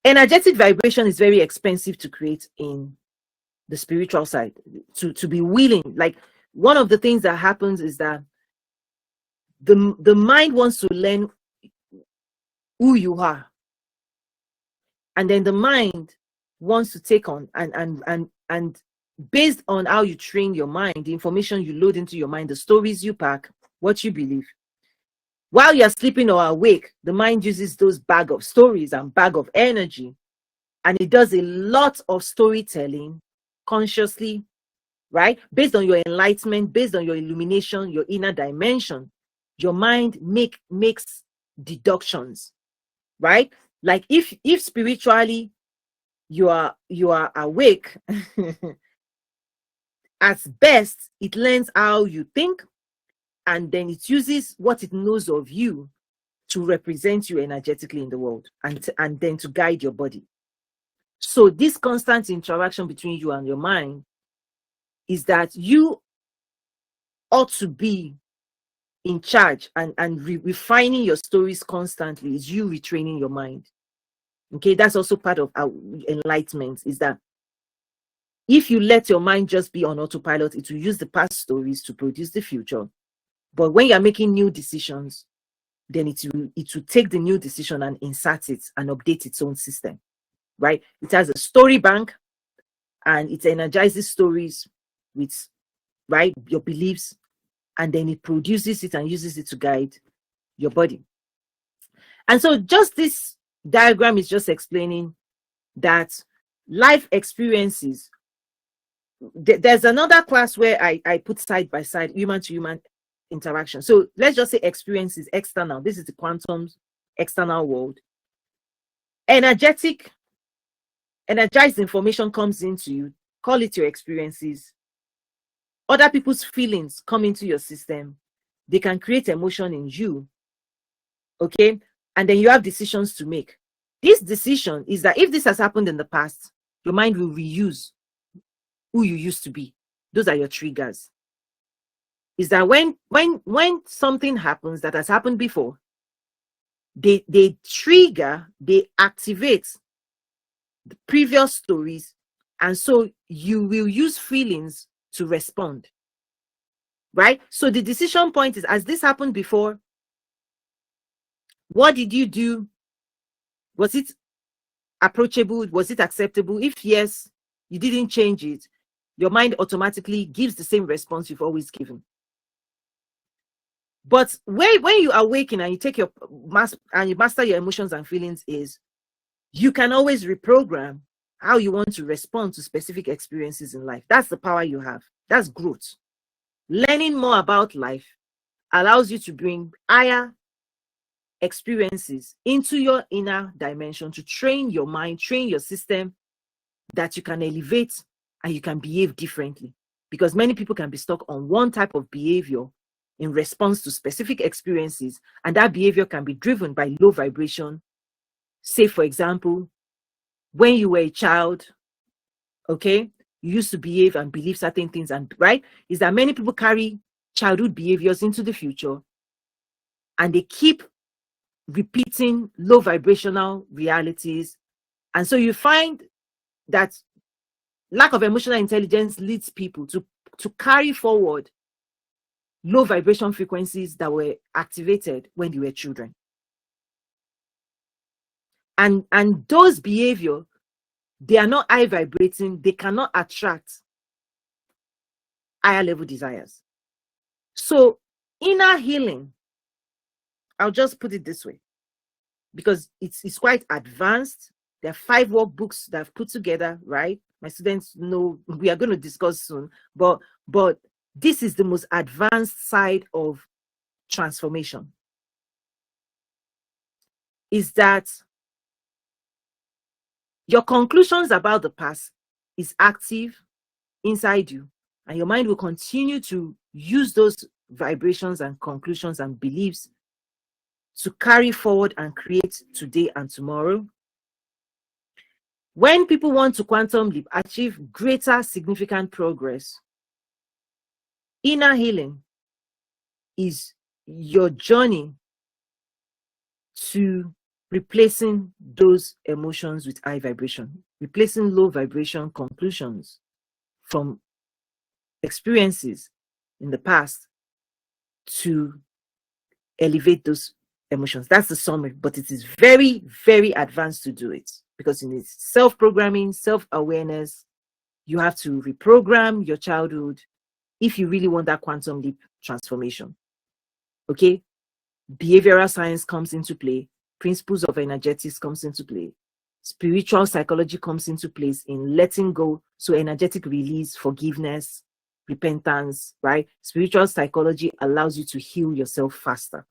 Energetic vibration is very expensive to create in the spiritual side, to be willing. Like, one of the things that happens is that the mind wants to learn who you are, and then the mind wants to take on and based on how you train your mind, the information you load into your mind, the stories you pack, what you believe, while you're sleeping or awake, the mind uses those bag of stories and bag of energy, and it does a lot of storytelling consciously, right? Based on your enlightenment, based on your illumination, your inner dimension, your mind makes deductions, right? Like, if spiritually you are awake, at best it learns how you think, and then it uses what it knows of you to represent you energetically in the world, and then to guide your body. So this constant interaction between you and your mind is that you ought to be in charge, and refining your stories constantly is you retraining your mind. Okay, that's also part of our enlightenment, is that if you let your mind just be on autopilot, it will use the past stories to produce the future. But when you're making new decisions, then it will take the new decision and insert it and update its own system, right? It has a story bank, and it energizes stories with, right, your beliefs, and then it produces it and uses it to guide your body. And so just this diagram is just explaining that life experiences, there's another class where I put side by side human to human interaction. So let's just say experiences external. This is the quantum external world. Energized information comes into you, call it your experiences. Other people's feelings come into your system. They can create emotion in you, okay? And then you have decisions to make. This decision is that if this has happened in the past, your mind will reuse who you used to be. Those are your triggers. Is that when something happens that has happened before, they trigger, they activate the previous stories, and so you will use feelings to respond, right? So the decision point is, as this happened before, what did you do? Was it approachable? Was it acceptable? If yes, you didn't change it, your mind automatically gives the same response you've always given. But when you awaken and you take your and you master your emotions and feelings, is you can always reprogram how you want to respond to specific experiences in life. That's the power you have. That's growth. Learning more about life allows you to bring higher experiences into your inner dimension, to train your mind, train your system, that you can elevate and you can behave differently. Because many people can be stuck on one type of behavior in response to specific experiences, and that behavior can be driven by low vibration. Say, for example, when you were a child, okay, you used to behave and believe certain things, and right, is that many people carry childhood behaviors into the future, and they keep repeating low vibrational realities. And so you find that lack of emotional intelligence leads people to carry forward low vibration frequencies that were activated when they were children. And those behavior, they are not high vibrating, they cannot attract higher level desires. So inner healing, I'll just put it this way, because it's quite advanced. There are 5 workbooks that I've put together, right? My students know we are going to discuss soon, but this is the most advanced side of transformation. Is that your conclusions about the past is active inside you, and your mind will continue to use those vibrations and conclusions and beliefs to carry forward and create today and tomorrow. When people want to quantum leap, achieve greater significant progress, inner healing is your journey to replacing those emotions with high vibration, replacing low vibration conclusions from experiences in the past to elevate those emotions. That's the summary, but it is very, very advanced to do it because it needs self-programming, self-awareness. You have to reprogram your childhood if you really want that quantum leap transformation. Okay? Behavioral science comes into play, principles of energetics comes into play, spiritual psychology comes into place in letting go. So energetic release, forgiveness, repentance, right? Spiritual psychology allows you to heal yourself faster,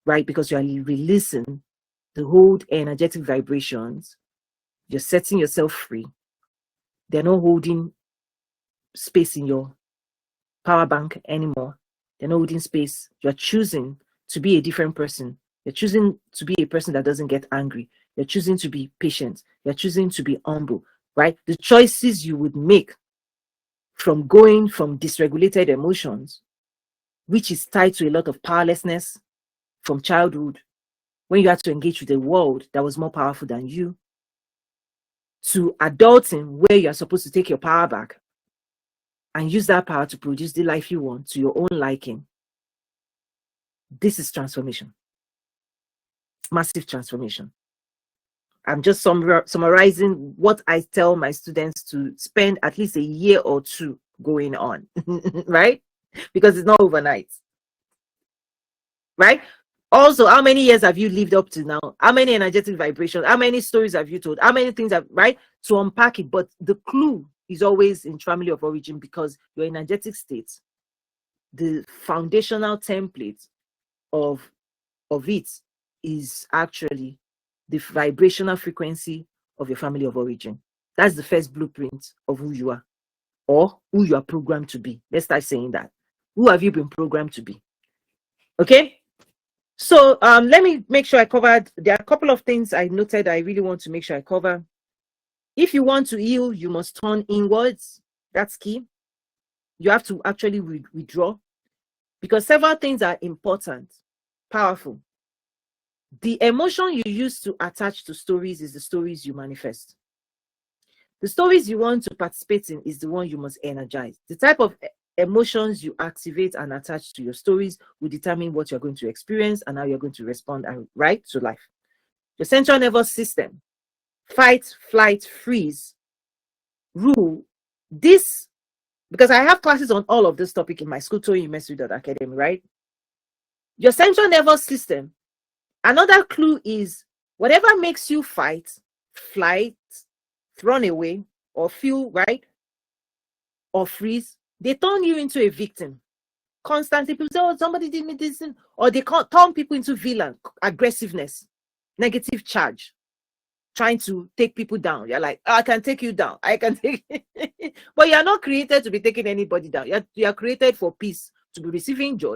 right? Because you are releasing the old energetic vibrations. You're setting yourself free. They're not holding space in your power bank anymore. They're not holding space. You're choosing to be a different person. You're choosing to be a person that doesn't get angry. You're choosing to be patient. You're choosing to be humble, right? The choices you would make from going from dysregulated emotions, which is tied to a lot of powerlessness from childhood, when you had to engage with a world that was more powerful than you, to adulting, where you're supposed to take your power back and use that power to produce the life you want to your own liking. This is transformation. Massive transformation. I'm just summarizing what I tell my students to spend at least a year or two going on, right? Because it's not overnight, right? Also, how many years have you lived up to now? How many energetic vibrations? How many stories have you told? How many things have, right? To unpack it. But the clue is always in family of origin, because your energetic state, the foundational template of it is actually the vibrational frequency of your family of origin. That's the first blueprint of who you are, or who you are programmed to be. Let's start saying that. Who have you been programmed to be? Okay. So let me make sure I covered. There are a couple of things I noted I really want to make sure I cover. If you want to heal, you must turn inwards. That's key. You have to actually withdraw, because several things are important, powerful. The emotion you use to attach to stories is the stories you manifest. The stories you want to participate in is the one you must energize. The type of emotions you activate and attach to your stories will determine what you're going to experience and how you're going to respond and right to life. Your central nervous system, fight, flight, freeze, rule. This, because I have classes on all of this topic in my school, Academy, right? Your central nervous system. Another clue is whatever makes you fight, flight, run away, or feel right, or freeze, they turn you into a victim. Constantly, people say, oh, somebody did me this, or they turn people into villain, aggressiveness, negative charge, trying to take people down. You're like, oh, I can take you down. I can take but you're not created to be taking anybody down. You're created for peace, to be receiving joy,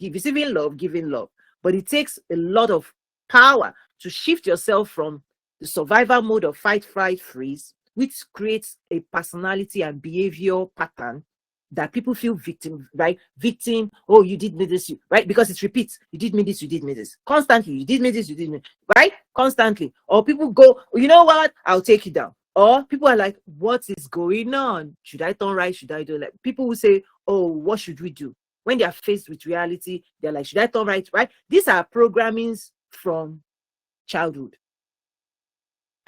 receiving love, giving love. But it takes a lot of power to shift yourself from the survival mode of fight, flight, freeze, which creates a personality and behavior pattern that people feel victim, right? Victim, oh, you did me this, right? Because it repeats, you did me this, you did me this. Constantly, you did me this, you did me, right? Constantly. Or people go, you know what? I'll take you down. Or people are like, what is going on? Should I turn right? Should I do left? People will say, oh, what should we do? When they are faced with reality, they're like, should I turn right? Right? These are programmings from childhood.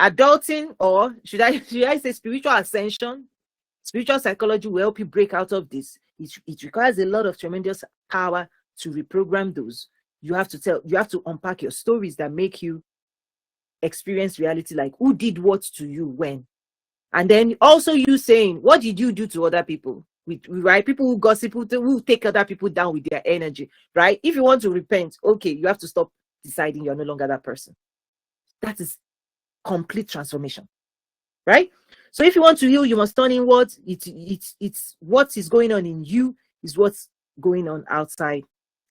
Adulting, or should I say spiritual ascension, spiritual psychology will help you break out of this. It requires a lot of tremendous power to reprogram those. You have to unpack your stories that make you experience reality, like who did what to you when. And then also you saying, what did you do to other people? Right? People who gossip, who take other people down with their energy, right? If you want to repent, okay, you have to stop deciding you're no longer that person. That is complete transformation, right? So if you want to heal, you must turn inwards. It's what is going on in you is what's going on outside,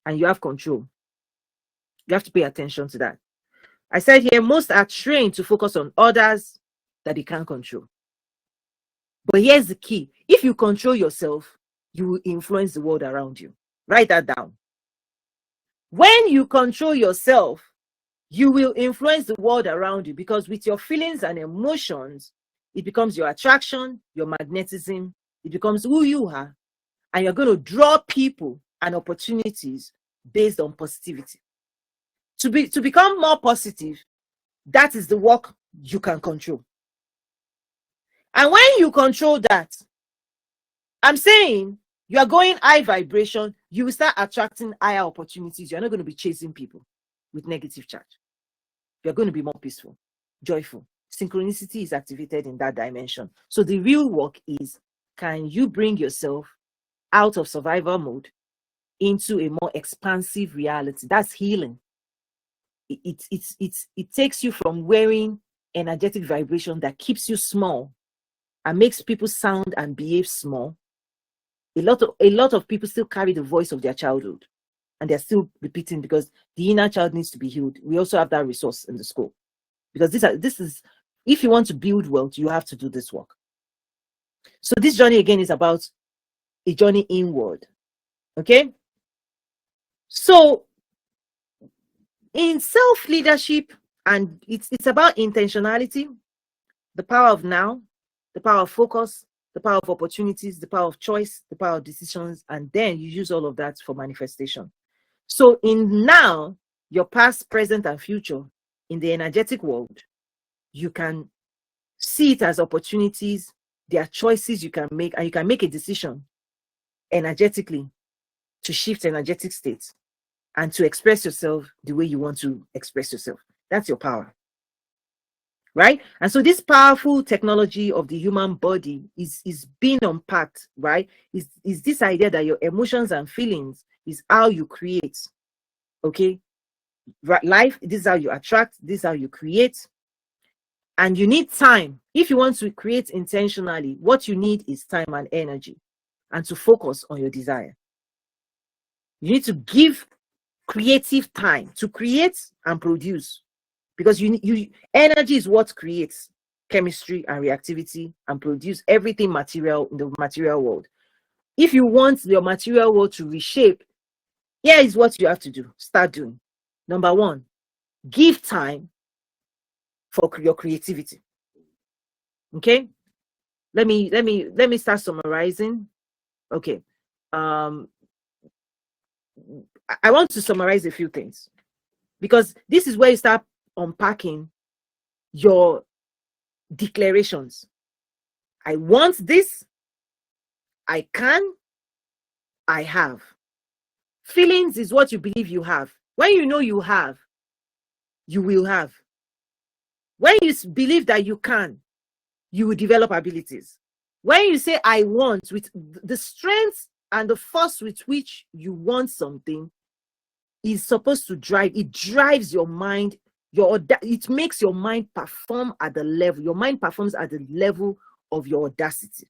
and you have control. You have to pay attention to that. I said here, most are trained to focus on others that they can't control. But here's the key. If you control yourself, you will influence the world around you. Write that down. When you control yourself, you will influence the world around you, because with your feelings and emotions, it becomes your attraction, your magnetism, it becomes who you are, and you're going to draw people and opportunities based on positivity. To become more positive, that is the work you can control. And when you control that, I'm saying you are going high vibration, you will start attracting higher opportunities. You're not going to be chasing people with negative charge. You're going to be more peaceful, joyful. Synchronicity is activated in that dimension. So the real work is, can you bring yourself out of survival mode into a more expansive reality? That's healing. It takes you from wearing energetic vibration that keeps you small and makes people sound and behave small. A lot of people still carry the voice of their childhood, and they're still repeating, because the inner child needs to be healed. We also have that resource in the school, because this is if you want to build wealth, you have to do this work. So this journey again is about a journey inward. Okay, so in self-leadership, and it's about intentionality, the power of now, the power of focus, the power of opportunities, the power of choice, the power of decisions, and then you use all of that for manifestation. So in now, your past, present, and future, in the energetic world, you can see it as opportunities. There are choices you can make, and you can make a decision energetically to shift energetic states and to express yourself the way you want to express yourself. That's your power. Right? And so this powerful technology of the human body is being unpacked, right? Is this idea that your emotions and feelings is how you create. Okay? Life, this is how you attract, this is how you create. And you need time. If you want to create intentionally, what you need is time and energy, and to focus on your desire. You need to give creative time to create and produce, because energy is what creates chemistry and reactivity and produce everything material in the material world. If you want your material world to reshape, here is what you have to do. Start doing. Number one, give time for your creativity. Okay, let me start summarizing. Okay, I want to summarize a few things, because this is where you start unpacking your declarations. I want this, I can, I have. Feelings is what you believe you have. When you know you have, you will have. When you believe that you can, you will develop abilities. When you say I want, with the strength and the force with which you want something is supposed to drive, it drives your mind, it makes your mind perform at the level, your mind performs at the level of your audacity.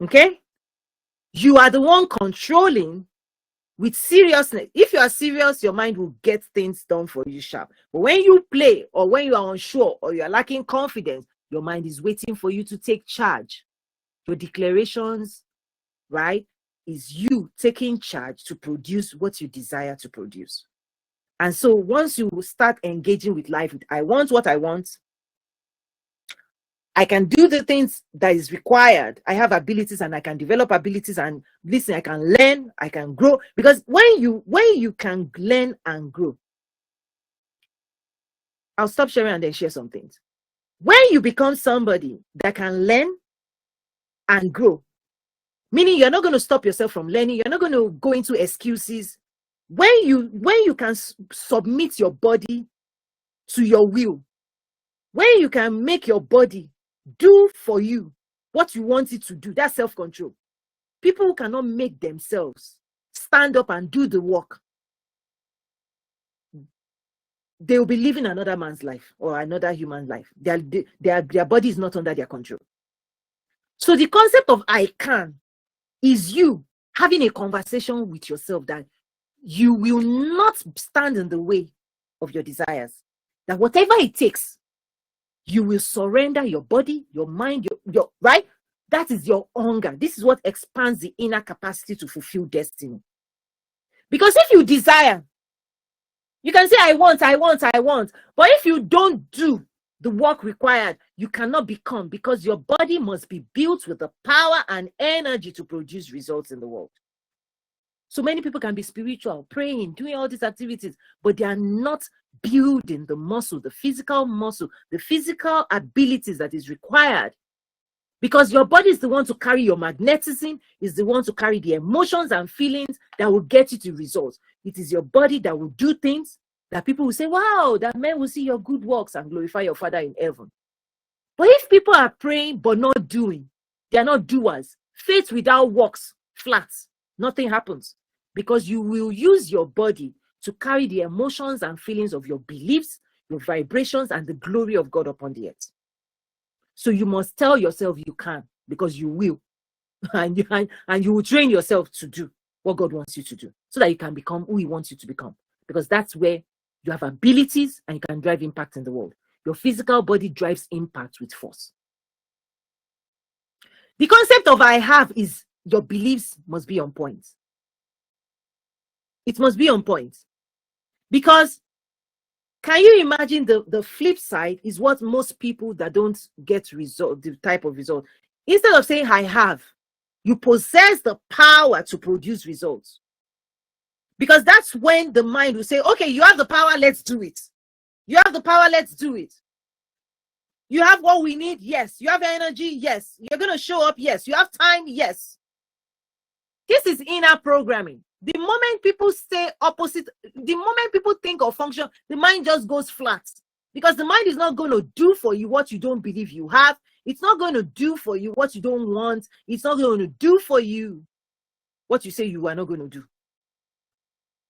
Okay? You are the one controlling with seriousness. If you are serious, your mind will get things done for you sharp. But when you play, or when you are unsure, or you are lacking confidence, your mind is waiting for you to take charge. Your declarations, right, is you taking charge to produce what you desire to produce. And so once you start engaging with life with I want what I want, I can do the things that is required. I have abilities, and I can develop abilities, and listen, I can learn, I can grow. Because when you can learn and grow, I'll stop sharing and then share some things. When you become somebody that can learn and grow, meaning you're not going to stop yourself from learning, you're not going to go into excuses. When you can submit your body to your will, when you can make your body do for you what you want it to do, that's self-control. People who cannot make themselves stand up and do the work, they will be living another man's life or another human life. Their body is not under their control. So the concept of I can is you having a conversation with yourself that you will not stand in the way of your desires, that whatever it takes, you will surrender your body, your mind, your right. That is your hunger. This is what expands the inner capacity to fulfill destiny. Because if you desire, you can say, I want. But if you don't do the work required, you cannot become, because your body must be built with the power and energy to produce results in the world. So many people can be spiritual, praying, doing all these activities, but they are not building the muscle, the physical abilities that is required. Because your body is the one to carry your magnetism, is the one to carry the emotions and feelings that will get you to results. It is your body that will do things that people will say, wow, that men will see your good works and glorify your Father in heaven. But if people are praying but not doing, they are not doers. Faith without works, flat, nothing happens. Because you will use your body to carry the emotions and feelings of your beliefs, your vibrations, and the glory of God upon the earth. So you must tell yourself you can, because you will. And you will train yourself to do what God wants you to do, so that you can become who He wants you to become. Because that's where you have abilities and you can drive impact in the world. Your physical body drives impact with force. The concept of I have is your beliefs must be on point. It must be on point. Because can you imagine the flip side is what most people that don't get result, the type of result, instead of saying I have, you possess the power to produce results. Because that's when the mind will say, okay, you have the power, let's do it. You have the power, let's do it. You have what we need, yes. You have energy, yes. You're going to show up, yes. You have time, yes. This is inner programming. The moment people say opposite, the moment people think or function, the mind just goes flat. Because the mind is not going to do for you what you don't believe you have. It's not going to do for you what you don't want. It's not going to do for you what you say you are not going to do.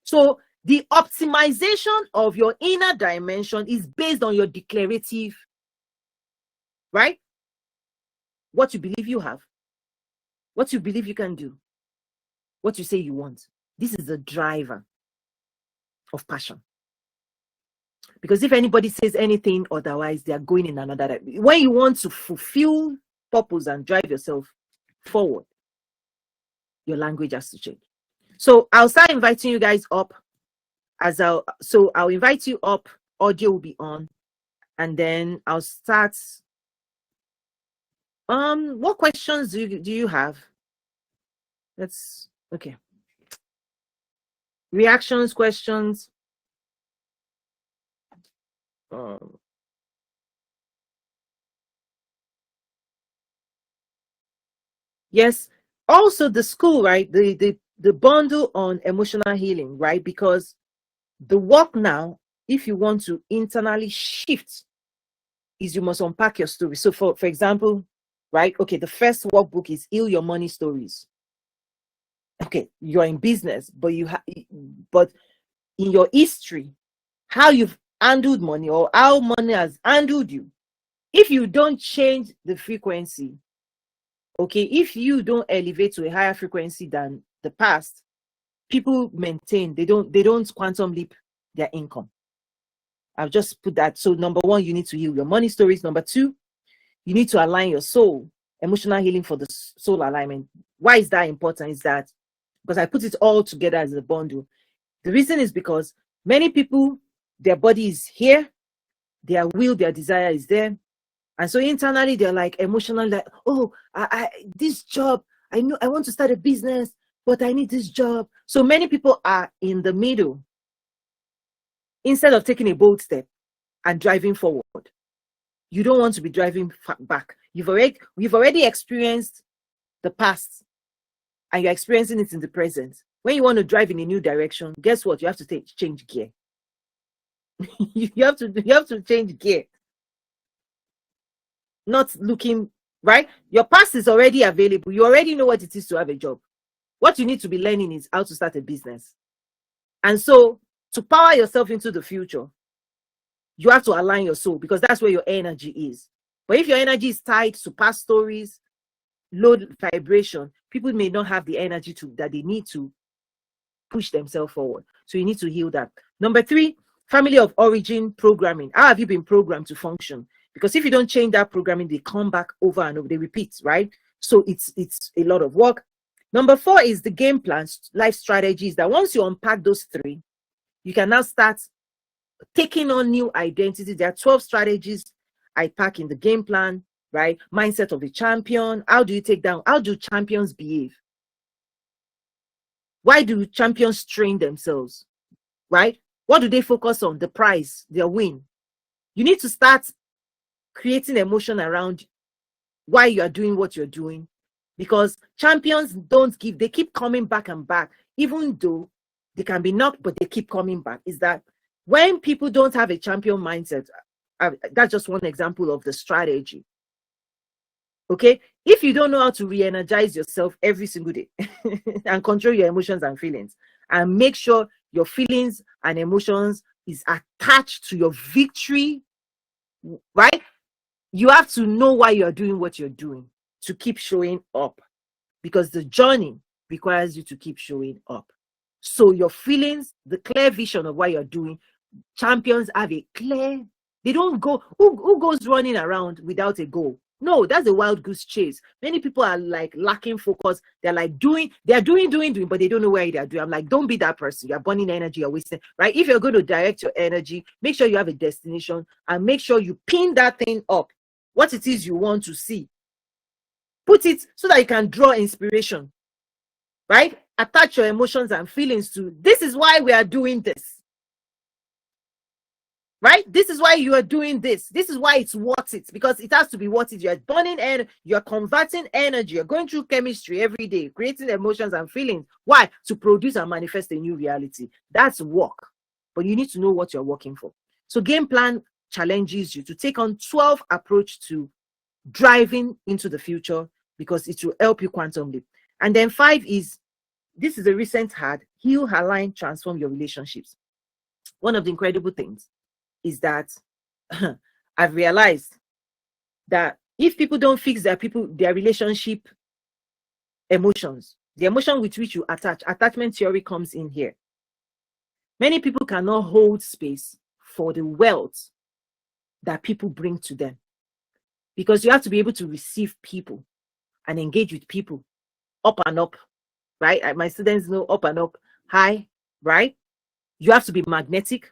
So the optimization of your inner dimension is based on your declarative, right? What you believe you have, what you believe you can do, what you say you want. This is the driver of passion. Because if anybody says anything otherwise, they are going in another direction. When you want to fulfill purpose and drive yourself forward, your language has to change. So I'll start inviting you guys up. I'll invite you up. Audio will be on, and then I'll start. What questions do you have? That's okay. Reactions, questions. Yes. Also, the school, right? The bundle on emotional healing, right? Because the work now, if you want to internally shift, is you must unpack your story. So, for example, right? Okay, the first workbook is Heal Your Money Stories. Okay, you're in business, but in your history, how you've handled money or how money has handled you, if you don't change the frequency, okay, if you don't elevate to a higher frequency than the past, people maintain, they don't quantum leap their income. I've just put that. So number one, you need to heal your money stories. Number two, you need to align your soul, emotional healing for the soul alignment. Why is that important? Is that because I put it all together as a bundle. The reason is because many people, their body is here, their will, their desire is there. And so internally, they're like emotionally like, oh, I this job, I know I want to start a business, but I need this job. So many people are in the middle instead of taking a bold step and driving forward. You don't want to be driving back. We've already experienced the past, and you're experiencing it in the present. When you want to drive in a new direction, guess what? You have to change gear. you have to change gear. Not looking, right? Your past is already available. You already know what it is to have a job. What you need to be learning is how to start a business. And so to power yourself into the future, you have to align your soul, because that's where your energy is. But if your energy is tied to past stories, low vibration, people may not have the energy that they need to push themselves forward. So you need to heal that. Number three, family of origin programming. How have you been programmed to function? Because if you don't change that programming, they come back over and over, they repeat, right? So it's a lot of work. Number 4 is the game plans, life strategies, that once you unpack those 3, you can now start taking on new identity. There are 12 strategies I pack in the game plan, right? Mindset of a champion. How do you take down? How do champions behave? Why do champions train themselves, right? What do they focus on? The prize, their win. You need to start creating emotion around why you are doing what you're doing, because champions don't give, they keep coming back and back, even though they can be knocked, but they keep coming back. Is that when people don't have a champion mindset, that's just one example of the strategy. Okay, if you don't know how to re-energize yourself every single day and control your emotions and feelings, and make sure your feelings and emotions is attached to your victory, right? You have to know why you're doing what you're doing to keep showing up, because the journey requires you to keep showing up. So your feelings, the clear vision of what you're doing, champions have a clear, they don't go, who goes running around without a goal? No, that's a wild goose chase. Many people are like lacking focus. They're like doing, but they don't know where they're doing. I'm like, don't be that person. You're burning energy, you're wasting, right? If you're going to direct your energy, make sure you have a destination and make sure you pin that thing up, what it is you want to see. Put it so that you can draw inspiration, right? Attach your emotions and feelings to, this is why we are doing this. Right? This is why you are doing this. This is why it's worth it, because it has to be worth it. You're burning energy, you're converting energy, you're going through chemistry every day, creating emotions and feelings. Why? To produce and manifest a new reality. That's work. But you need to know what you're working for. So game plan challenges you to take on 12 approach to driving into the future, because it will help you quantumly. And then 5 is, this is a recent had, heal, align, transform your relationships. One of the incredible things is that I've realized that if people don't fix their relationship emotions, the emotion with which you attach, attachment theory comes in here. Many people cannot hold space for the wealth that people bring to them, because you have to be able to receive people and engage with people up and up, right? My students know up and up, high, right? You have to be magnetic.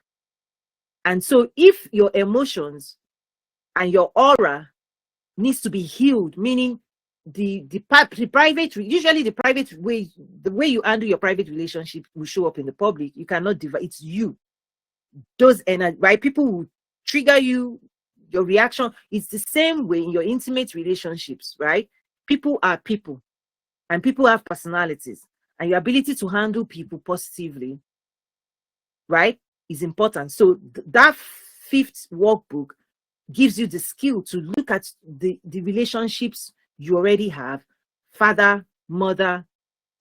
And so if your emotions and your aura needs to be healed, meaning the private, usually the private way, the way you handle your private relationship will show up in the public. You cannot divide, it's you. Those energy, right? People will trigger you, your reaction. It's the same way in your intimate relationships, right? People are people, and people have personalities, and your ability to handle people positively, right, is important. So that 5th workbook gives you the skill to look at the relationships you already have, father, mother,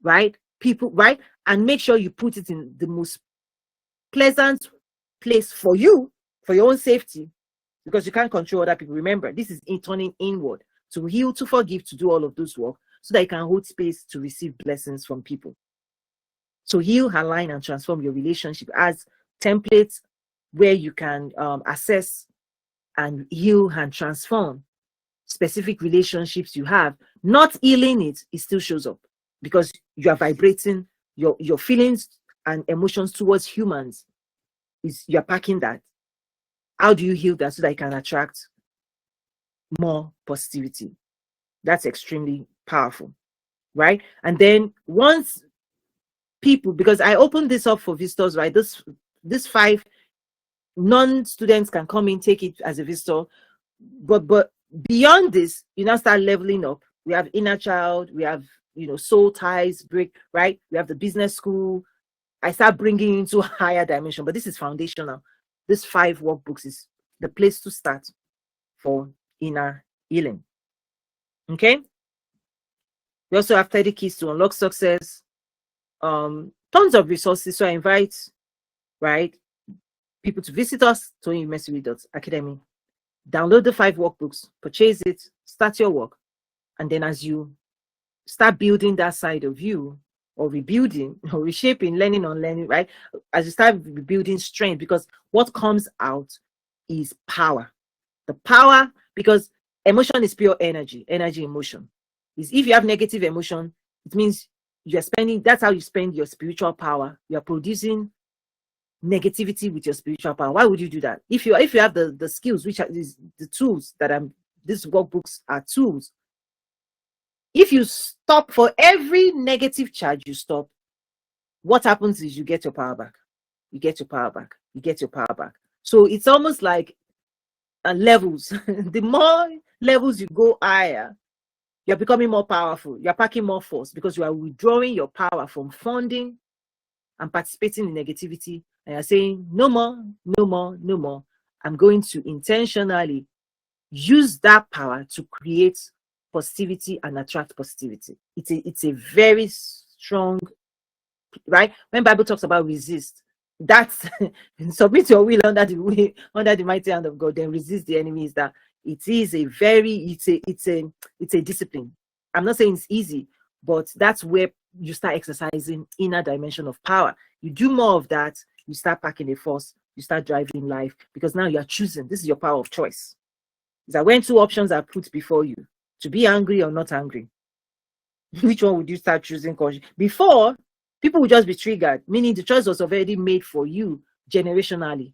right, people, right, and make sure you put it in the most pleasant place for you, for your own safety, because you can't control other people. Remember, this is turning inward, to heal, to forgive, to do all of those work, so that you can hold space to receive blessings from people. So heal, align, and transform your relationship as templates where you can assess and heal and transform specific relationships you have. Not healing it still shows up, because you are vibrating your feelings and emotions towards humans. You're packing that. How do you heal that so that you can attract more positivity? That's extremely powerful, right? And then once people, because I opened this up for visitors, right? This 5 non-students can come in, take it as a visitor, but beyond this, you now start leveling up. We have inner child, we have, soul ties break, right? We have the business school. I start bringing you into a higher dimension, but this is foundational. This 5 workbooks is the place to start for inner healing. Okay. We also have 30 keys to unlock success. Tons of resources. So I invite, right, people to visit us, TonyUmesiwi.academy. Download the 5 workbooks, purchase it, start your work. And then as you start building that side of you, or rebuilding, or reshaping, learning, unlearning, right? As you start rebuilding strength, because what comes out is power. The power, because emotion is pure energy, emotion. Is if you have negative emotion, it means you're spending, that's how you spend your spiritual power. You're producing negativity with your spiritual power. Why would you do that? If you have the skills, which are the tools that these workbooks are tools. If you stop for every negative charge, you stop, what happens is you get your power back. You get your power back. You get your power back. So it's almost like levels. The more levels you go higher, you're becoming more powerful. You're packing more force because you are withdrawing your power from funding and participating in negativity. And you're saying, no more, no more, no more. I'm going to intentionally use that power to create positivity and attract positivity. It's a very strong, right? When Bible talks about resist, that's submit your will under the mighty hand of God, then resist the enemies. That it is a very, it's a discipline. I'm not saying it's easy, but that's where you start exercising inner dimension of power. You do more of that, you start packing a force, you start driving life, because now you're choosing. This is your power of choice. Is that when two options are put before you, to be angry or not angry, which one would you start choosing? Before, people would just be triggered, meaning the choice was already made for you generationally.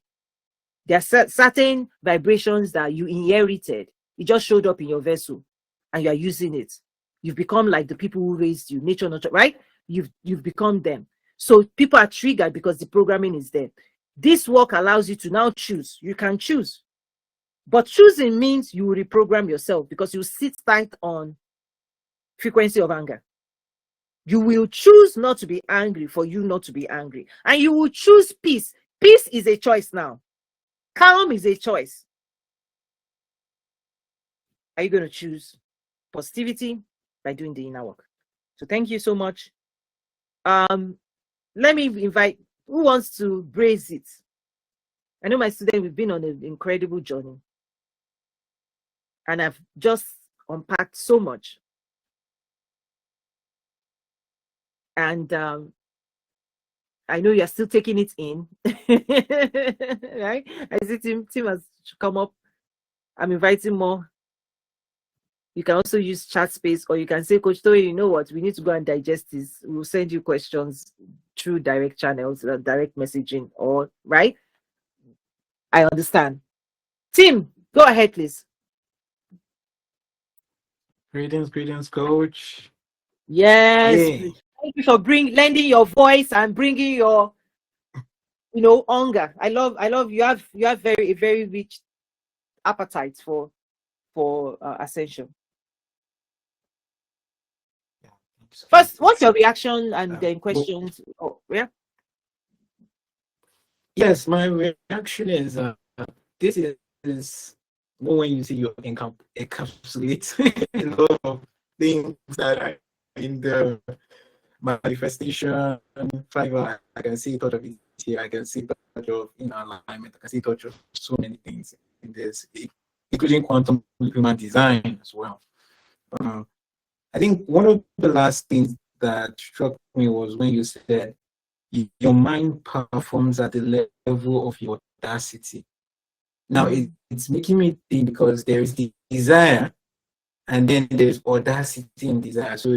There are certain vibrations that you inherited. It just showed up in your vessel and you are using it. You've become like the people who raised you, nature, right? You've become them. So people are triggered because the programming is there. This work allows you to now choose. You can choose. But choosing means you will reprogram yourself, because you sit tight on frequency of anger. You will choose not to be angry for you not to be angry. And you will choose peace. Peace is a choice now. Calm is a choice. Are you going to choose positivity by doing the inner work? So thank you so much. Let me invite, who wants to brace it? I know my students, we've been on an incredible journey. And I've just unpacked so much. And I know you're still taking it in. Right? I see Tim has come up. I'm inviting more. You can also use chat space, or you can say, Coach Toye, you know what? We need to go and digest this. We'll send you questions through direct channels, direct messaging, or right? I understand. Tim, go ahead, please. Greetings, Coach. Yes. Yeah. Thank you for lending your voice and bringing your, hunger. I love you have a very rich appetite for ascension. Yeah, first, what's your reaction and then questions? Yeah. Yes, my reaction is this is when you see you encapsulate a lot of things that are in the manifestation fiber. I can see touch of it here. I can see touch of inner alignment. I can see touch of so many things in this, including quantum human design as well. I think one of the last things that struck me was when you said your mind performs at the level of your audacity. Now it's making me think, because there is the desire and then there's audacity in desire. So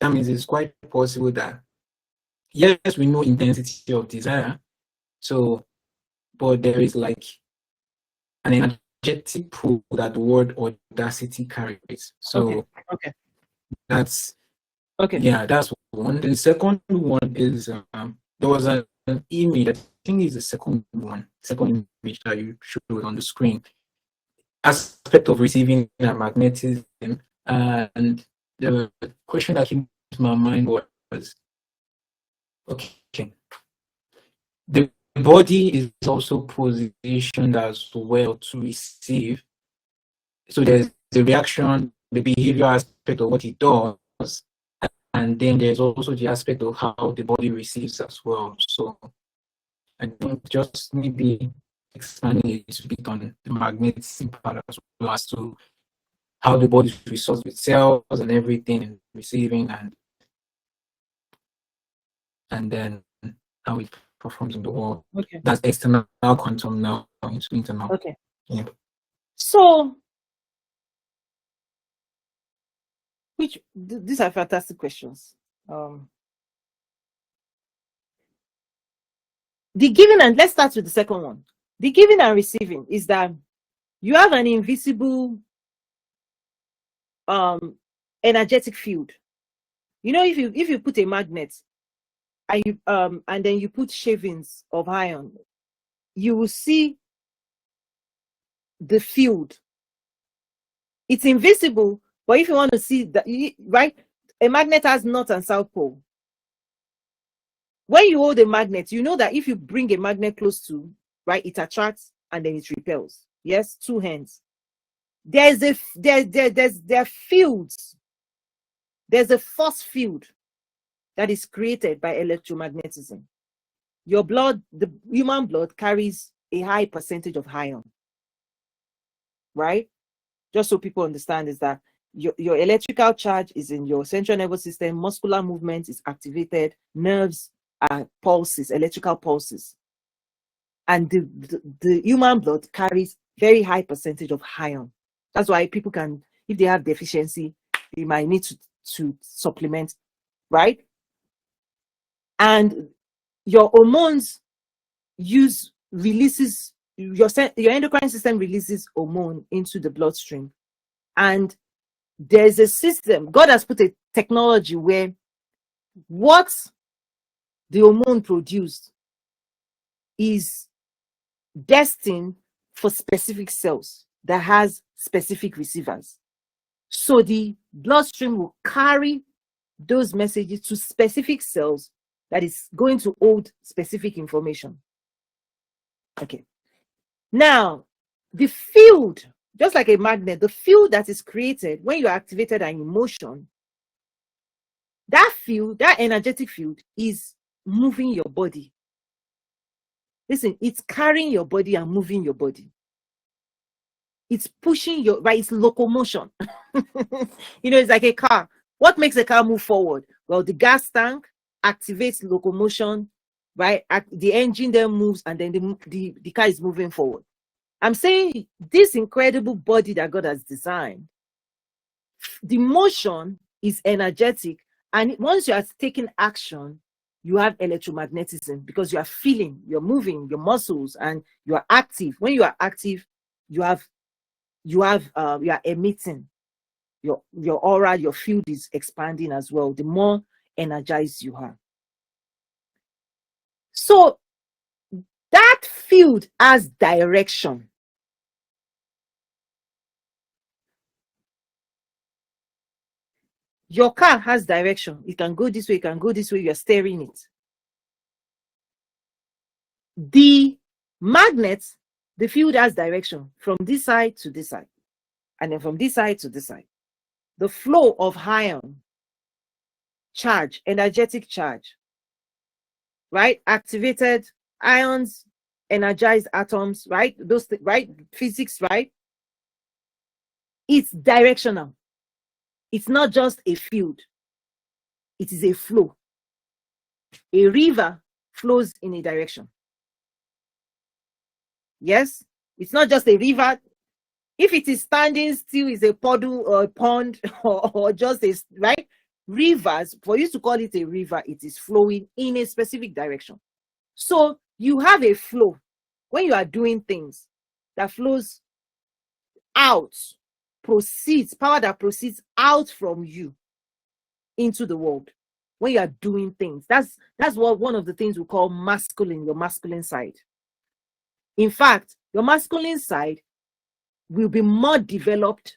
that means it's quite possible that, yes, we know intensity of desire. So, but there is like an energetic pull that the word audacity carries. So okay. That's okay. Yeah, that's one. The second one is there was an image. I think it's the second image that you showed on the screen. Aspect of receiving a magnetism, and the question that came to my mind was, okay, the body is also positioned as well to receive. So there's the reaction, the behavior aspect of what it does, and then there's also the aspect of how the body receives as well. So I think just maybe expanding a little bit on the magnetism part as well, as to how the body resolves with cells and everything, and receiving, and then how it performs in the world. Okay. That's external quantum now into internal. Okay. Yeah. So, these are fantastic questions. The giving, and let's start with the second one. The giving and receiving is that you have an invisible energetic field. You know, if you put a magnet and you and then you put shavings of iron, you will see the field. It's invisible, but if you want to see that, right, a magnet has north and south pole. When you hold a magnet, you know that if you bring a magnet close to, right, it attracts and then it repels. Yes, two hands. There are fields. There's a force field that is created by electromagnetism. Your blood, the human blood, carries a high percentage of iron, right? Just so people understand, is that your electrical charge is in your central nervous system, muscular movement is activated, nerves are pulses, electrical pulses. And the human blood carries very high percentage of iron. That's why people can, if they have deficiency, they might need to supplement, right? And your hormones releases, your endocrine system releases hormone into the bloodstream. And there's a system, God has put a technology where what the hormone produced is destined for specific cells that has specific receivers. So the bloodstream will carry those messages to specific cells that is going to hold specific information. Okay. Now, the field, just like a magnet, the field that is created when you are activated an emotion, that field, that energetic field, is moving your body. Listen, it's carrying your body and moving your body. It's pushing your, right? It's locomotion. You know, it's like a car. What makes a car move forward? Well, the gas tank activates locomotion, right? The engine then moves, and then the car is moving forward. I'm saying this incredible body that God has designed, the motion is energetic, and once you are taking action, you have electromagnetism because you are feeling, you're moving your muscles, and you are active. When you are active, you are emitting. Your aura, your field is expanding as well. The more energized you are. So that field has direction. Your car has direction. It can go this way, it can go this way, you're steering it. The magnet, the field has direction from this side to this side, and then from this side to this side. The flow of ion, charge, energetic charge, right? Activated ions, energized atoms, right? Those, right? Physics, right? It's directional. It's not just a field. It is a flow. A river flows in a direction. Yes? It's not just a river. If it is standing still, is a puddle or a pond or just a, right? Rivers, for you to call it a river, it is flowing in a specific direction. So you have a flow when you are doing things that flows out, proceeds, power that proceeds out from you into the world. When you are doing things, that's what one of the things we call masculine, your masculine side. In fact, your masculine side will be more developed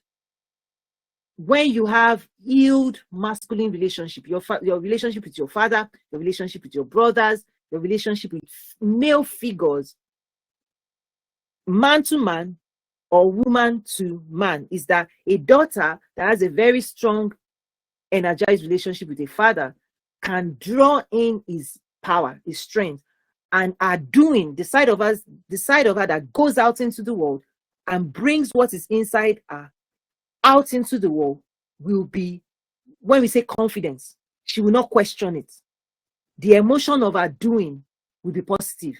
when you have healed masculine relationship, your relationship with your father, your relationship with your brothers, your relationship with male figures, man to man or woman to man, is that a daughter that has a very strong, energized relationship with a father can draw in his power, his strength, and are doing the side of her that goes out into the world and brings what is inside her out into the world will be, when we say confidence, she will not question it. The emotion of her doing will be positive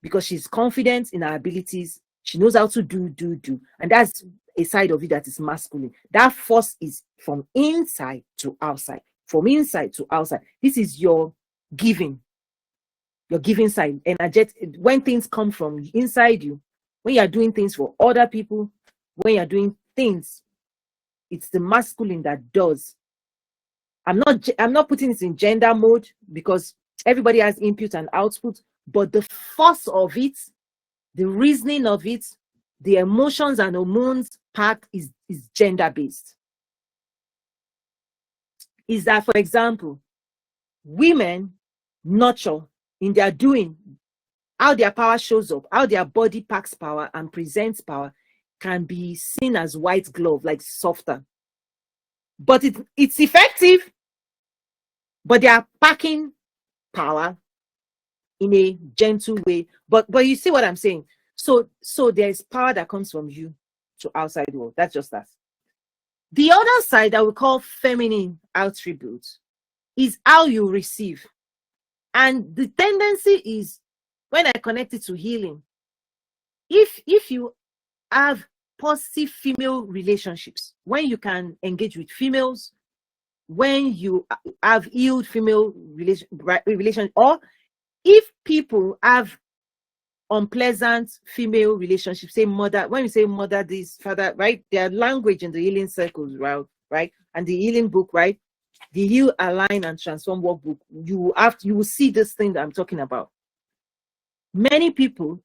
because she's confident in her abilities. She knows how to do. And that's a side of it that is masculine. That force is from inside to outside, from inside to outside. This is your giving side, energetic. When things come from inside you, when you are doing things for other people, when you are doing things, it's the masculine that does. I'm not putting it in gender mode because everybody has input and output, but the force of it, the reasoning of it, the emotions and hormones part is gender based. Is that, for example, women nurture in their doing, how their power shows up, how their body packs power and presents power, can be seen as white glove, like softer. But it's effective, but they are packing power in a gentle way. But you see what I'm saying? So there's power that comes from you to outside world. That's just that. The other side that we call feminine attributes is how you receive. And the tendency is, when I connect it to healing, if you have positive female relationships, when you can engage with females, when you have healed female relation, or if people have unpleasant female relationships, say mother, when we say mother, this, father, right? Their language in the healing circles, right? And the healing book, right? The Heal, Align, and Transform workbook, you will see this thing that I'm talking about. Many people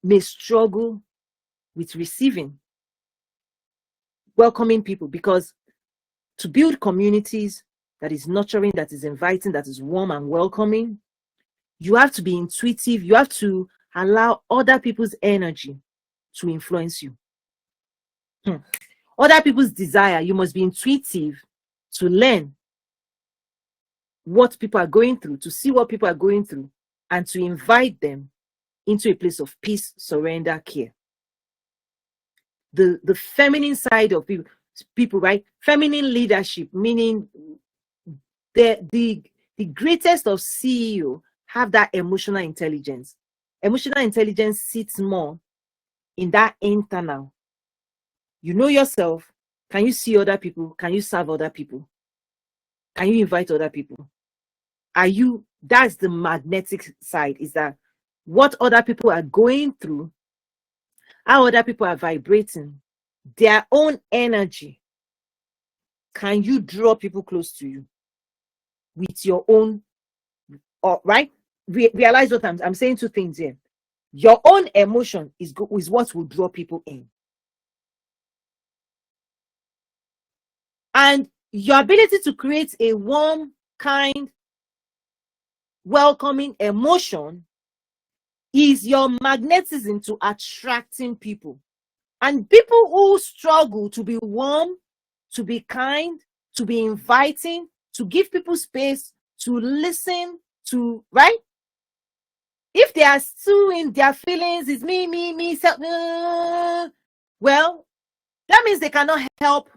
may struggle with receiving, welcoming people, because to build communities that is nurturing, that is inviting, that is warm and welcoming, you have to be intuitive. You have to allow other people's energy to influence you. Other people's desire, you must be intuitive to learn what people are going through, to see what people are going through, and to invite them into a place of peace, surrender, care. The feminine side of people, right? Feminine leadership, meaning the greatest of CEO have that emotional intelligence. Emotional intelligence sits more in that internal. You know yourself. Can you see other people? Can you serve other people? Can you invite other people? That's the magnetic side, is that what other people are going through, how other people are vibrating, their own energy. Can you draw people close to you with your own, right? Realize what I'm saying. Two things here. Your own emotion is what will draw people in. And your ability to create a warm, kind, welcoming emotion is your magnetism to attracting people. And people who struggle to be warm, to be kind, to be inviting, to give people space, to listen, to, right? If they are still in their feelings, it's me, well, that means they cannot help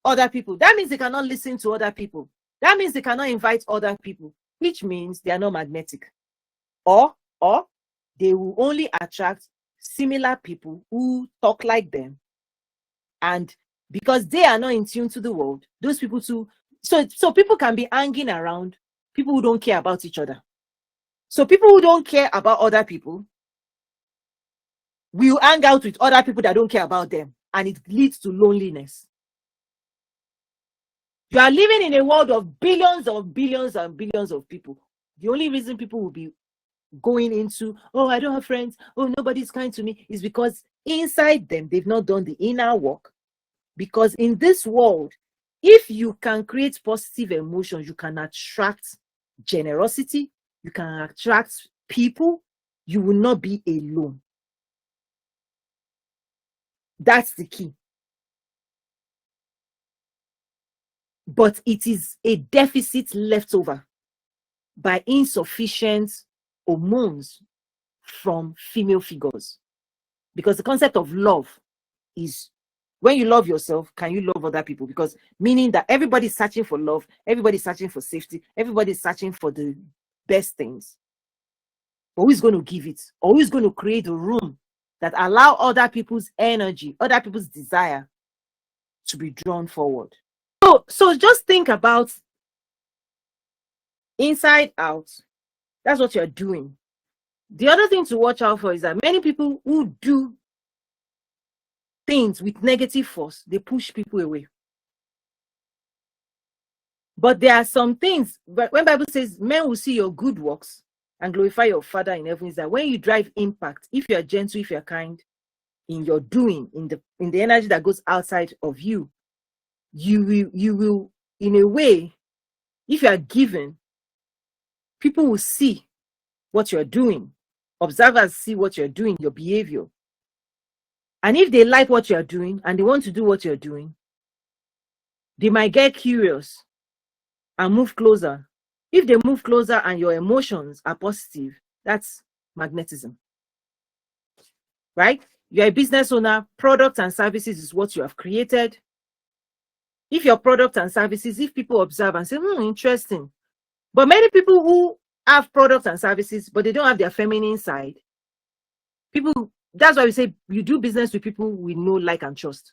other people. That means they cannot listen to other people. That means they cannot invite other people, which means they are not magnetic. Or they will only attract similar people who talk like them. And because they are not in tune to the world, those people too. So people can be hanging around people who don't care about each other. So people who don't care about other people will hang out with other people that don't care about them, and it leads to loneliness. You are living in a world of billions and billions of people. The only reason people will be going into, oh, I don't have friends, oh, nobody's kind to me, is because inside them, they've not done the inner work. Because in this world, if you can create positive emotions, you can attract generosity, you can attract people, you will not be alone. That's the key. But it is a deficit left over by insufficient hormones from female figures. Because the concept of love is, when you love yourself, can you love other people? Because meaning that everybody's searching for love, everybody's searching for safety, everybody's searching for the best things. But who's going to give it? Or who's going to create a room that allow other people's energy, other people's desire to be drawn forward? So just think about inside out. That's what you're doing. The other thing to watch out for is that many people who do things with negative force, they push people away. But there are some things, but when Bible says men will see your good works and glorify your Father in heaven, is that when you drive impact, if you are gentle, if you're kind in your doing, in the energy that goes outside of you, you will in a way, if you are given, people will see what you're doing. Observers see what you're doing, your behavior. And if they like what you're doing and they want to do what you're doing, they might get curious and move closer. If they move closer and your emotions are positive, that's magnetism. Right? You're a business owner, products and services is what you have created. If your product and services, if people observe and say, interesting. But many people who have products and services, but they don't have their feminine side, people, that's why we say you do business with people we know, like, and trust.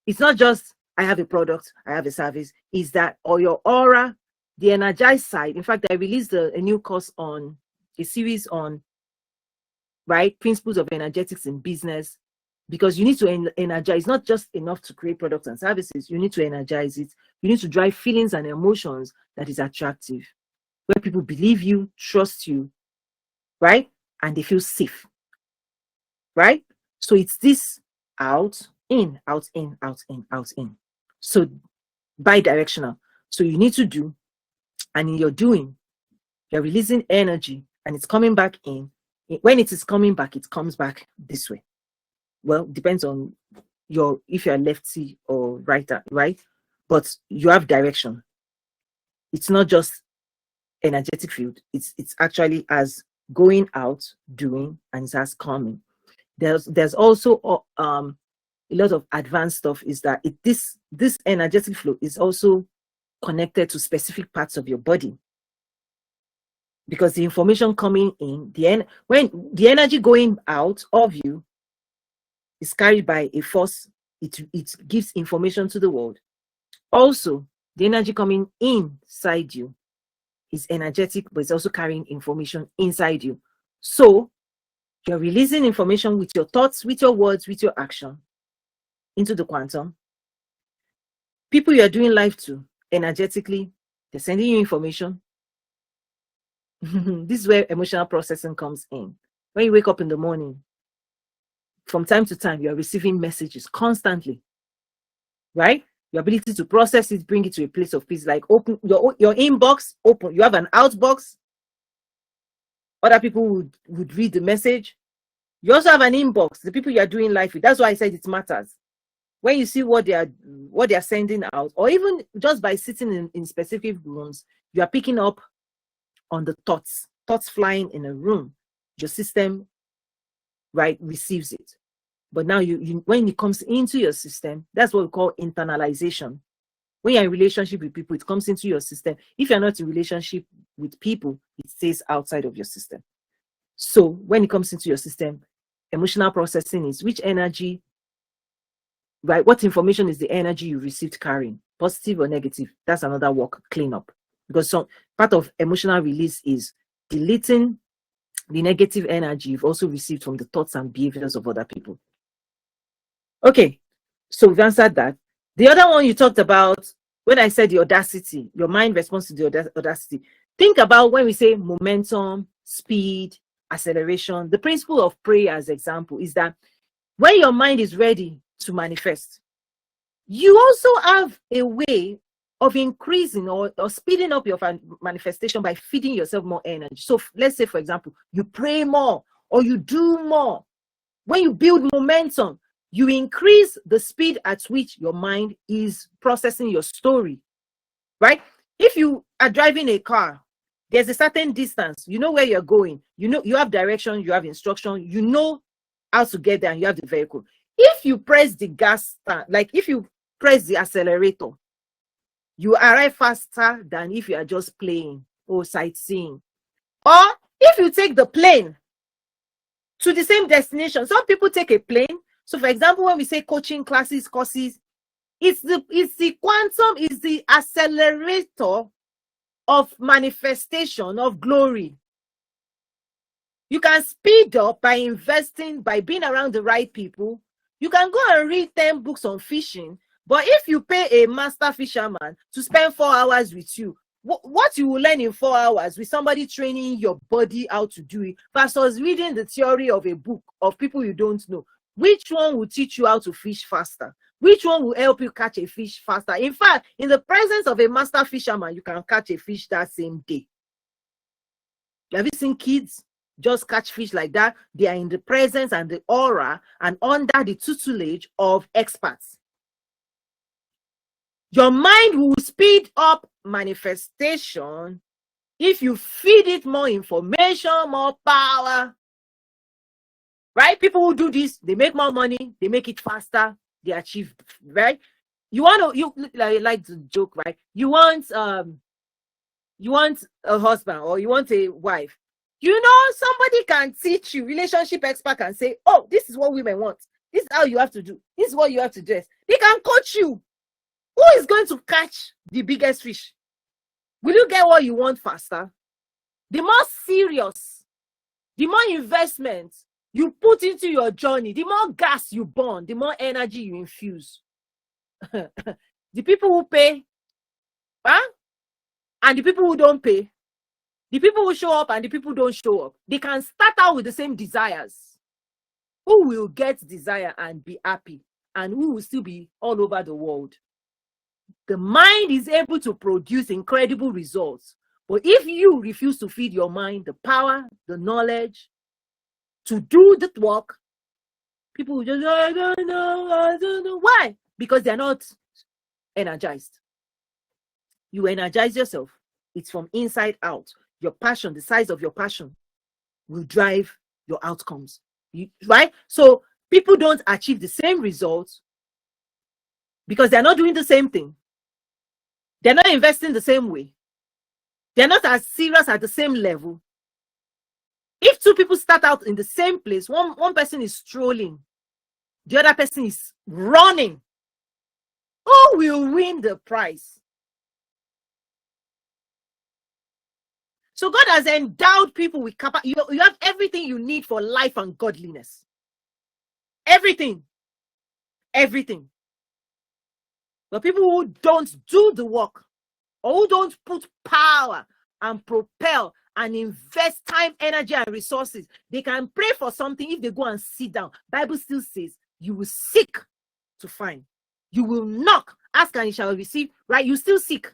It's not just, I have a product, I have a service. Is that, or your aura, the energized side. In fact, I released a new course on, a series on, right, principles of energetics in business, because you need to energize. It's not just enough to create products and services. You need to energize it. You need to drive feelings and emotions that is attractive, where people believe you, trust you, right? And they feel safe, right? So it's this out, in, out, in, out, in, out, in. So bi-directional. So you need to do, and in your doing, you're releasing energy and it's coming back in. When it is coming back, it comes back this way. Well, depends on your, if you're lefty or righter, right? But you have direction. It's not just energetic field. It's actually as going out, doing, and it's as coming. There's also a lot of advanced stuff, is that this energetic flow is also connected to specific parts of your body, because the information coming in, when the energy going out of you is carried by a force, it gives information to the world. Also, the energy coming inside you is energetic, but it's also carrying information inside you. So you're releasing information with your thoughts, with your words, with your action into the quantum. People you're doing life to, energetically, they're sending you information. This is where emotional processing comes in. When you wake up in the morning, from time to time, you're receiving messages constantly, right? Your ability to process it, bring it to a place of peace, like open your inbox, open, you have an outbox. Other people would read the message. You also have an inbox, the people you are doing life with. That's why I said it matters. When you see what they are sending out, or even just by sitting in specific rooms, you are picking up on the thoughts flying in a room. Your system, right, receives it. But now you when it comes into your system, that's what we call internalization. When you're in relationship with people, it comes into your system. If you're not in relationship with people, it stays outside of your system. So when it comes into your system, emotional processing is which energy, right? What information is the energy you received carrying, positive or negative? That's another work, cleanup. Because some part of emotional release is deleting the negative energy you've also received from the thoughts and behaviors of other people. Okay, so we've answered that. The other one you talked about, when I said the audacity, your mind responds to the audacity. Think about when we say momentum, speed, acceleration. The principle of prayer, as example, is that when your mind is ready to manifest, you also have a way of increasing or speeding up your manifestation by feeding yourself more energy. So let's say, for example, you pray more or you do more. When you build momentum, you increase the speed at which your mind is processing your story, right? If you are driving a car, there's a certain distance, you know where you're going, you know, you have direction, you have instruction, you know how to get there, and you have the vehicle. If you press the gas, like if you press the accelerator, you arrive faster than if you are just playing or sightseeing. Or if you take the plane to the same destination, some people take a plane. So for example, when we say coaching classes, courses, it's the quantum, is the accelerator of manifestation of glory. You can speed up by investing, by being around the right people. You can go and read 10 books on fishing, but if you pay a master fisherman to spend 4 hours with you, what you will learn in 4 hours with somebody training your body how to do it versus reading the theory of a book of people you don't know, which one will teach you how to fish faster? Which one will help you catch a fish faster? In fact, in the presence of a master fisherman, you can catch a fish that same day. Have you seen kids just catch fish like that? They are in the presence and the aura and under the tutelage of experts. Your mind will speed up manifestation if you feed it more information, more power. Right? People who do this, they make more money, they make it faster, they achieve, right? You want to, you like the joke, right? You want a husband or you want a wife. You know, somebody can teach you, relationship expert can say, oh, this is what women want. This is how you have to do. This is what you have to dress. They can coach you. Who is going to catch the biggest fish? Will you get what you want faster? The more serious, the more investment you put into your journey, the more gas you burn, the more energy you infuse. The people who pay, and the people who don't pay, the people who show up and the people who don't show up, they can start out with the same desires. Who will get desire and be happy, and who will still be all over the world? The mind is able to produce incredible results. But if you refuse to feed your mind the power, the knowledge to do the work, people will just, I don't know. Why? Because they're not energized. You energize yourself. It's from inside out. Your passion, the size of your passion will drive your outcomes. Right? So people don't achieve the same results because they're not doing the same thing. They're not investing the same way. They're not as serious at the same level. If two people start out in the same place, one person is strolling, the other person is running, who will win the prize? So God has endowed people with capacity. You have everything you need for life and godliness. Everything. Everything. But people who don't do the work, or who don't put power and propel and invest time, energy, and resources, they can pray for something. If they go and sit down, Bible still says you will seek to find. You will knock, ask and you shall receive, right? You still seek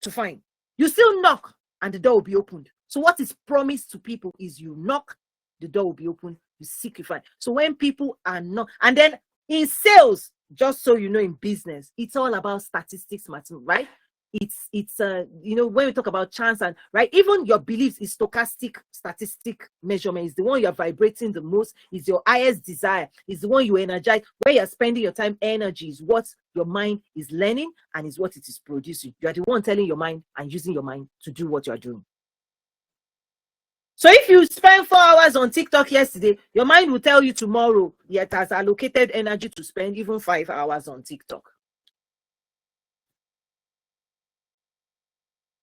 to find. You still knock and the door will be opened. So what is promised to people is you knock, the door will be opened, you seek, you find. So when people are not, and then in sales, just so you know, in business, it's all about statistics, right? It's you know, when we talk about chance and right, even your beliefs is stochastic statistic measurement. Is the one you're vibrating the most, is your highest desire, is the one you energize. Where you're spending your time, energy is what your mind is learning and is what it is producing. You are the one telling your mind and using your mind to do what you are doing. So if you spend 4 hours on TikTok yesterday, your mind will tell you tomorrow it has allocated energy to spend even 5 hours on TikTok.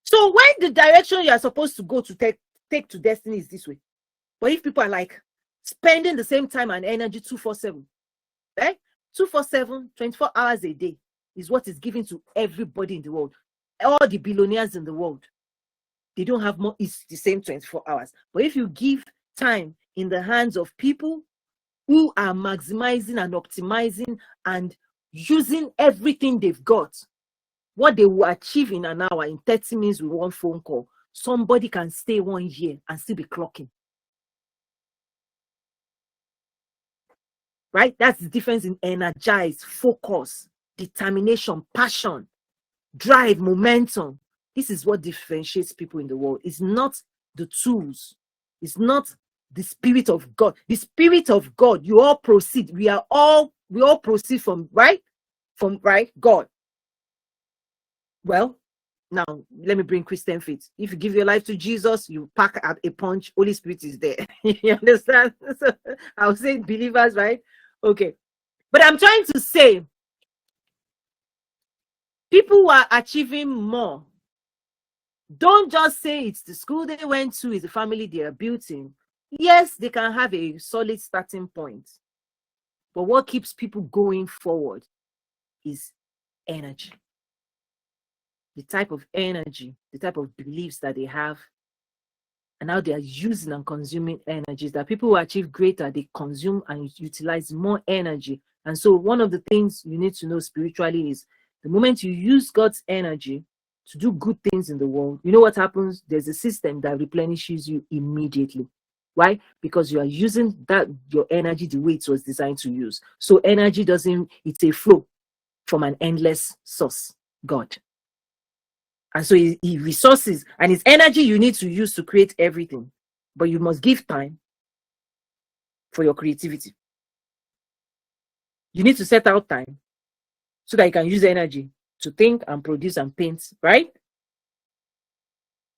So when the direction you are supposed to go to take to destiny is this way. But if people are like spending the same time and energy 247, right? 247, 24 hours a day is what is given to everybody in the world. All the billionaires in the world, they don't have more, it's the same 24 hours. But if you give time in the hands of people who are maximizing and optimizing and using everything they've got, what they will achieve in an hour, in 30 minutes with one phone call, somebody can stay 1 year and still be clocking. Right? That's the difference in energize, focus, determination, passion, drive, momentum. This is what differentiates people in the world. It's not the tools. It's not the Spirit of God. The Spirit of God, you all proceed. We all proceed from, right? From, right? God. Well, now let me bring Christian faith. If you give your life to Jesus, you pack at a punch, Holy Spirit is there. You understand? So I'll say believers, right? Okay. But I'm trying to say, people who are achieving more Don't just say it's the school they went to, it's the family they are built in. Yes, they can have a solid starting point. But what keeps people going forward is energy. The type of energy, the type of beliefs that they have, and how they are using and consuming energies. That people who achieve greater, they consume and utilize more energy. And so one of the things you need to know spiritually is the moment you use God's energy to do good things in the world, you know what happens? There's a system that replenishes you immediately. Why? Because you are using that your energy the way it was designed to use. So energy doesn't, it's a flow from an endless source, God. And so he resources, and it's energy you need to use to create everything. But you must give time for your creativity. You need to set out time so that you can use energy to think and produce and paint, right?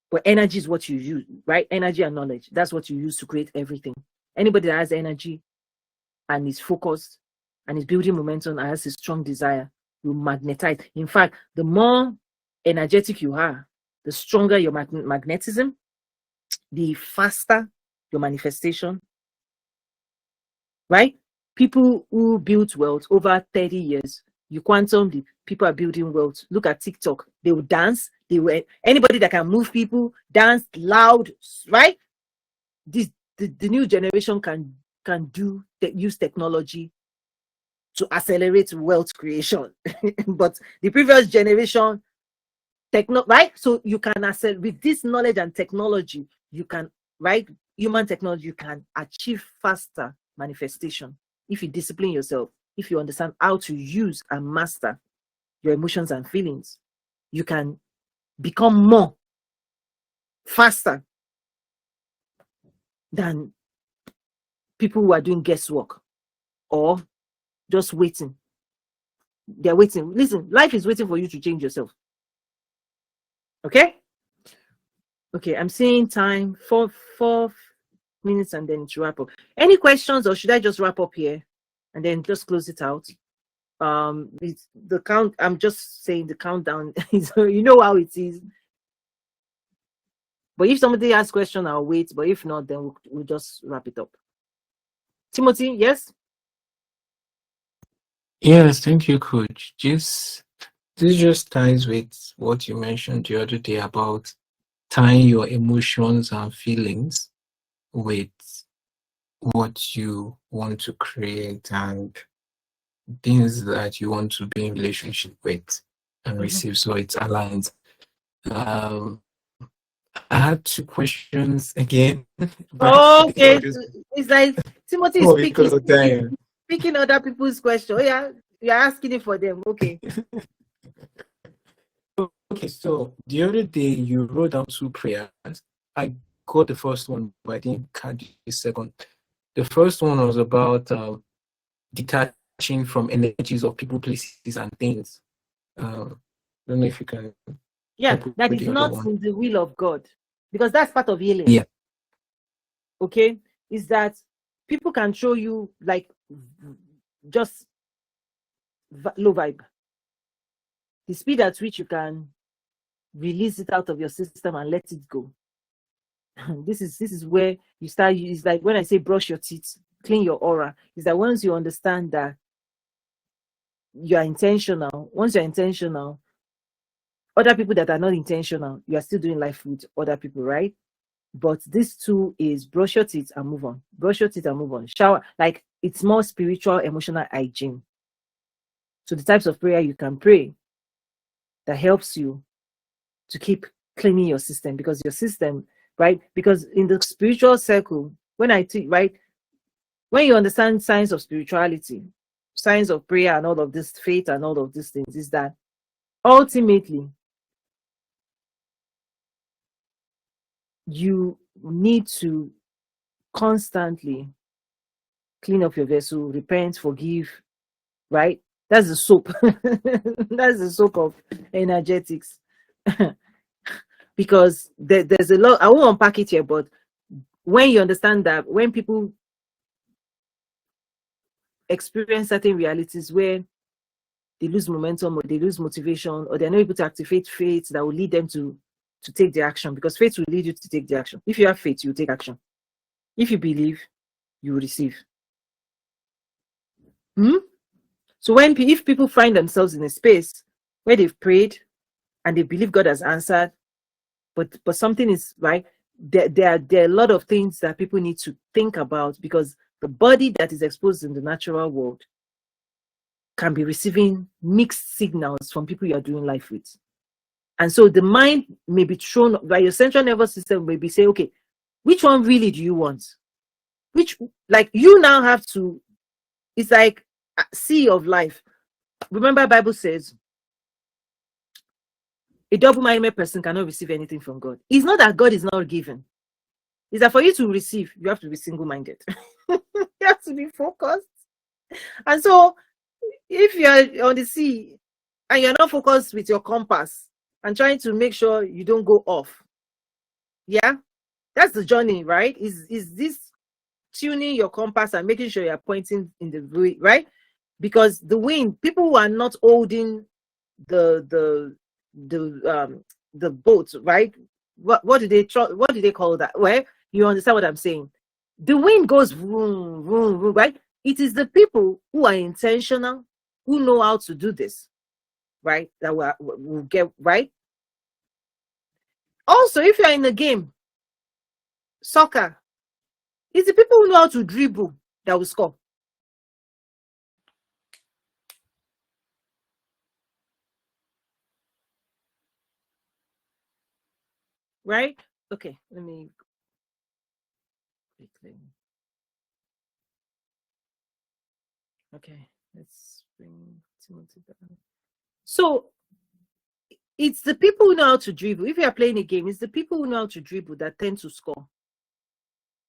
But energy is what you use, right? Energy and knowledge, that's what you use to create everything. Anybody that has energy and is focused and is building momentum and has a strong desire will magnetize. In fact, the more energetic you are, the stronger your magnetism, the faster your manifestation, right? People who built wealth over 30 years, you quantum the people are building wealth. Look at TikTok. They will dance. They will, anybody that can move people, dance loud, right? The new generation can use technology to accelerate wealth creation. But the previous generation, right? So you can accelerate with this knowledge and technology, you can, right? Human technology, you can achieve faster manifestation if you discipline yourself, if you understand how to use and master your emotions and feelings. You can become more faster than people who are doing guesswork or just waiting. They're waiting. Listen, life is waiting for you to change yourself. Okay? Okay, I'm seeing time for 4 minutes and then to wrap up. Any questions, or should I just wrap up here and then just close it out? The count, I'm just saying the countdown is, you know how it is. But if somebody has question, I'll wait. But if not, then we'll just wrap it up. Timothy, yes? Yes, thank you, Coach. This just ties with what you mentioned the other day about tying your emotions and feelings with what you want to create and things that you want to be in relationship with and receive. So it's aligned. I had 2 questions again. Oh, okay. It's like Timothy is speaking other people's questions. Oh, yeah, you're asking it for them. Okay. Okay, so the other day you wrote down 2 prayers. I got the first one, but I didn't catch the second. The first one was about detaching from energies of people, places, and things. I don't know if you can. Yeah, that is not in the will of God, because that's part of healing. Yeah. Okay, is that people can show you like just low vibe. The speed at which you can release it out of your system and let it go. This is where you start. It's like when I say brush your teeth, clean your aura. Is that once you understand that you are intentional, once you're intentional, other people that are not intentional, you are still doing life with other people, right? But this too is brush your teeth and move on. Brush your teeth and move on. Shower, like it's more spiritual, emotional hygiene. So the types of prayer you can pray that helps you to keep cleaning your system, because your system, right? Because in the spiritual circle, when I think, right, when you understand science of spirituality, science of prayer and all of this, faith and all of these things, is that ultimately you need to constantly clean up your vessel, repent, forgive, right? That's the soap. That's the soap of energetics. Because there's a lot, I won't unpack it here, but when you understand that when people experience certain realities where they lose momentum or they lose motivation or they're not able to activate faith that will lead them to to take the action, because faith will lead you to take the action. If you have faith, you take action. If you believe, you will receive. So if people find themselves in a space where they've prayed and they believe God has answered, but something is right, there are a lot of things that people need to think about, because the body that is exposed in the natural world can be receiving mixed signals from people you are doing life with. And so the mind may be thrown by your central nervous system, may be saying, okay, which one really do you want? Which, like, you now have to, it's like a sea of life. Remember, Bible says a double-minded person cannot receive anything from God. It's not that God is not giving. It's that for you to receive, you have to be single-minded. You have to be focused. And so if you're on the sea and you're not focused with your compass and trying to make sure you don't go off, yeah, that's the journey, right? Is this tuning your compass and making sure you're pointing in the way, right? Because the wind, people who are not holding the boat, right? What do they call that? Well, you understand what I'm saying? The wind goes vroom, vroom, vroom, right? It is the people who are intentional, who know how to do this, right? That will get right. Also, if you're in a game, soccer, it's the people who know how to dribble that will score. Right? Okay, let me quickly. Okay, let's bring Timothy down. So it's the people who know how to dribble. If you are playing a game, it's the people who know how to dribble that tend to score.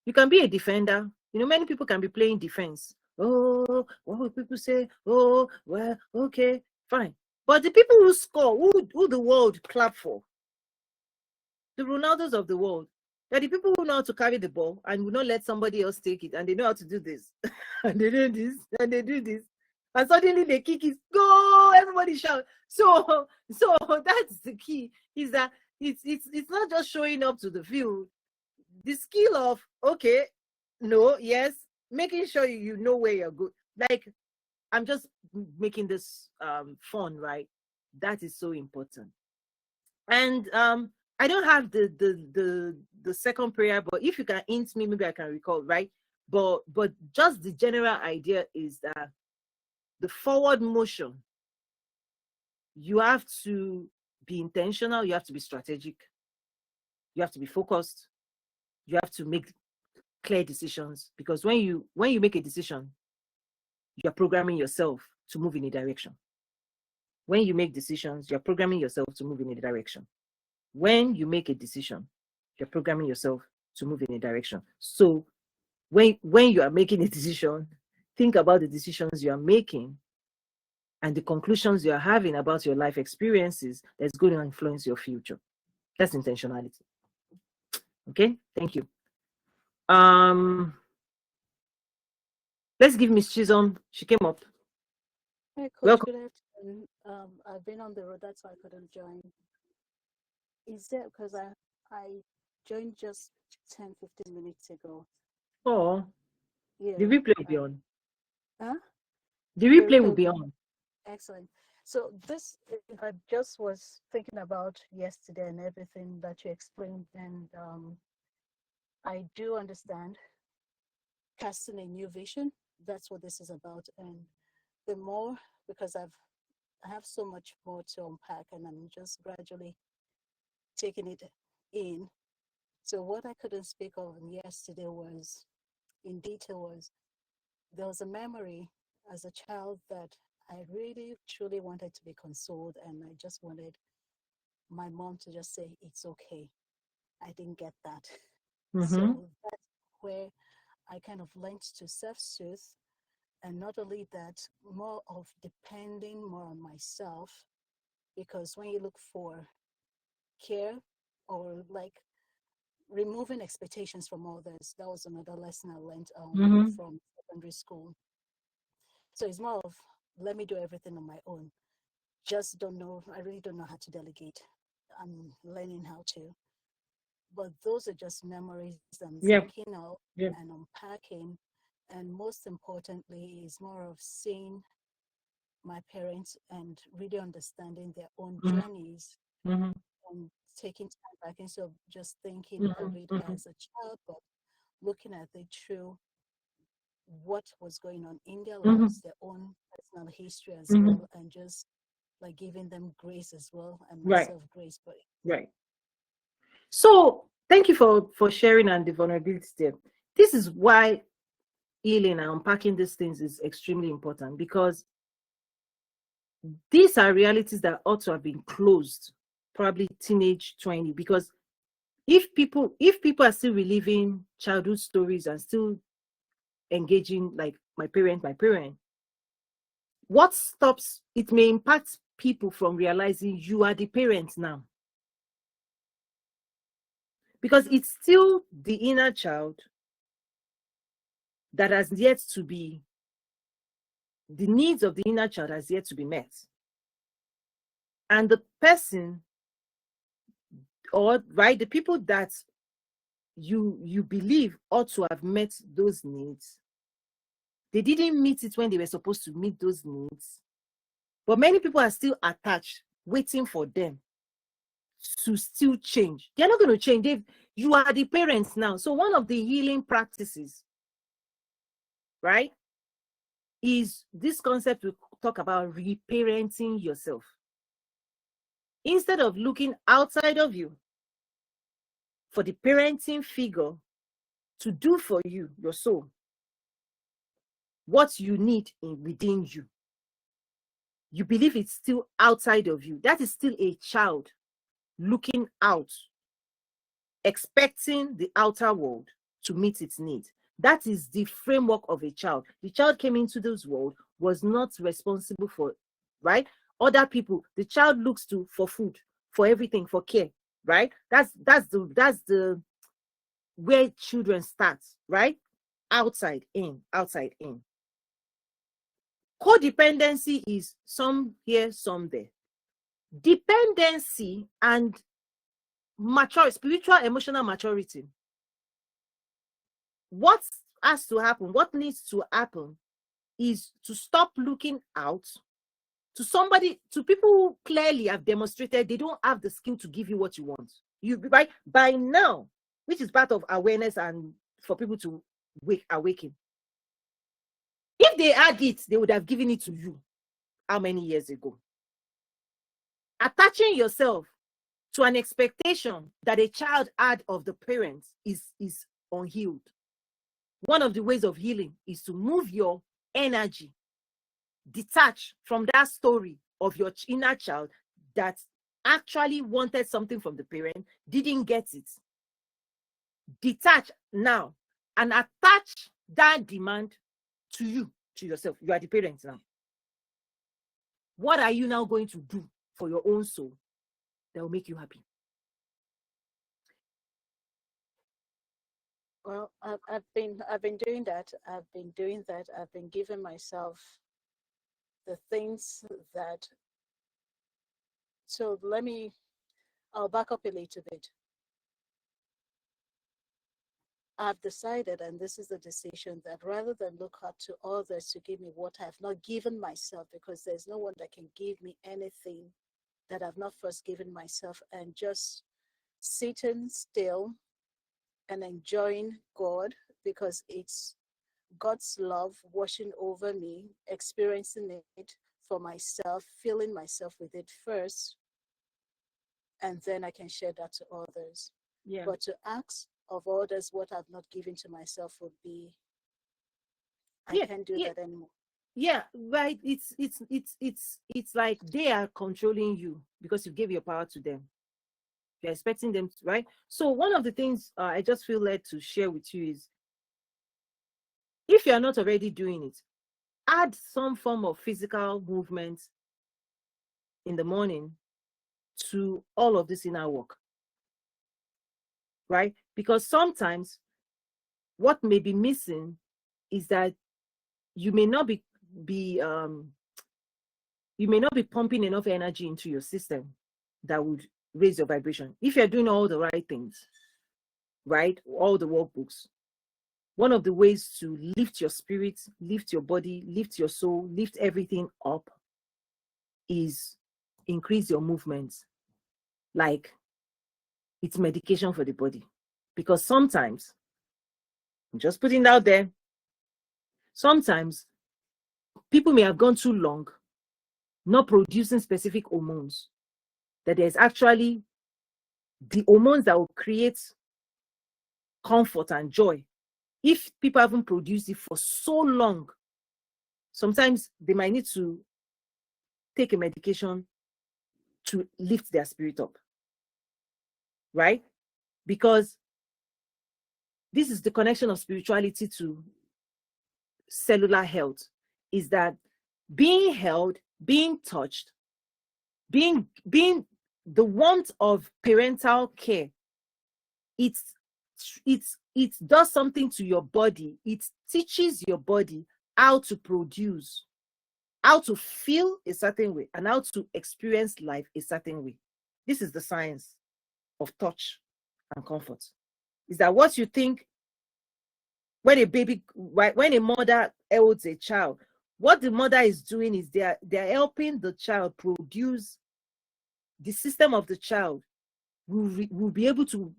You can be a defender. You know, many people can be playing defense. Oh, what will people say? Oh, well, okay, fine. But the people who score, who the world clap for, the Ronaldos of the world, they're the people who know how to carry the ball and will not let somebody else take it, and they know how to do this, and they do this, and they do this, and suddenly they kick it, go, everybody shout. So that's the key, is that it's not just showing up to the field. The skill of, okay, no, yes, making sure you know where you're good. Like, I'm just making this fun, right? That is so important. And I don't have the second prayer, but if you can hint me, maybe I can recall, right? But just the general idea is that the forward motion, you have to be intentional, you have to be strategic, you have to be focused, you have to make clear decisions, because when you make a decision, you're programming yourself to move in a direction. When you make decisions, you're programming yourself to move in a direction. When you make a decision, you're programming yourself to move in a direction. So when you are making a decision, think about the decisions you are making and the conclusions you are having about your life experiences that's going to influence your future. That's intentionality. Okay, thank you. Let's give Miss Chisholm. She came up. Hey, Coach, Welcome. good afternoon. I've been on the road, that's why I couldn't join. Is that because I joined just 10-15 minutes ago? Oh, Yeah. the replay will be on. Huh? The replay will be on. Excellent. So this, I just was thinking about yesterday and everything that you explained, and I do understand casting a new vision. That's what this is about, and the more, because I have so much more to unpack, and I'm just gradually taking it in. So what I couldn't speak on yesterday was, in detail, was there was a memory as a child that I really truly wanted to be consoled, and I just wanted my mom to just say it's okay. I didn't get that. So that's where I kind of learned to self-soothe, and not only that, more of depending more on myself, because when you look for care or like removing expectations from others, that was another lesson I learned from secondary school. So it's more of, let me do everything on my own. Just don't know, I really don't know how to delegate. I'm learning how to. But those are just memories I'm Yeah. thinking of Yeah. and unpacking. And most importantly, is more of seeing my parents and really understanding their own Mm-hmm. journeys Mm-hmm. and taking time back instead of just thinking of it Mm-hmm. as a child, but looking at it through what was going on in their Mm-hmm. lives, their own personal history as Mm-hmm. well, and just like giving them grace as well and Right. myself grace. But Right. So thank you for sharing and the vulnerability there. This is why healing and unpacking these things is extremely important, because these are realities that ought to have been closed, probably teenage 20. Because if people are still reliving childhood stories and still engaging like my parent, what stops it may impact people from realizing you are the parent now, because it's still the inner child that has yet to be, the needs of the inner child has yet to be met. And the person, or right, the people that you believe ought to have met those needs, they didn't meet it when they were supposed to meet those needs. But many people are still attached, waiting for them to still change. They're not going to change. You are the parents now. So one of the healing practices, right, is this concept we talk about reparenting yourself. Instead of looking outside of you for the parenting figure to do for you, your soul, what you need within you. You believe it's still outside of you. That is still a child looking out, expecting the outer world to meet its needs. That is the framework of a child. The child came into this world, was not responsible for, right? Other people, the child looks to for food, for everything, for care, right? That's the where children start, right? Outside in, outside in. Codependency is some here, some there. Dependency and spiritual emotional maturity. What has to happen, what needs to happen, is to stop looking out to somebody, to people who clearly have demonstrated they don't have the skill to give you what you want. You right by now, which is part of awareness and for people to awaken. If they had it, they would have given it to you how many years ago? Attaching yourself to an expectation that a child had of the parents is unhealed. One of the ways of healing is to move your energy, detach from that story of your inner child that actually wanted something from the parent, didn't get it. Detach now and attach that demand to you, to yourself. You are the parent now. What are you now going to do for your own soul that will make you happy? well, I've been doing that. I've been giving myself the things that. So I'll back up a little bit. I've decided, and this is the decision, that rather than look up to others to give me what I have not given myself, because there's no one that can give me anything that I've not first given myself, and just sitting still and enjoying God, because it's God's love washing over me, experiencing it for myself, feeling myself with it first, and then I can share that to others. Yeah. But to ask of others what I've not given to myself would be, I can't do that anymore. Yeah, right. It's like they are controlling you because you gave your power to them. You're expecting them to, right? So one of the things I just feel led to share with you is, if you're not already doing it, add some form of physical movement in the morning to all of this inner work, right? Because sometimes what may be missing is that you may not be you may not be pumping enough energy into your system that would raise your vibration. If you're doing all the right things, right, all the workbooks, one of the ways to lift your spirit, lift your body, lift your soul, lift everything up is increase your movements. Like it's medication for the body. Because sometimes, I'm just putting it out there, sometimes people may have gone too long not producing specific hormones, that there's actually the hormones that will create comfort and joy. If people haven't produced it for so long, sometimes they might need to take a medication to lift their spirit up, right? Because this is the connection of spirituality to cellular health, is that being held, being touched, being the warmth of parental care, it does something to your body. It teaches your body how to produce, how to feel a certain way, and how to experience life a certain way. This is the science of touch and comfort. Is that what you think when a mother holds a child, what the mother is doing is they're helping the child produce, the system of the child will be able to,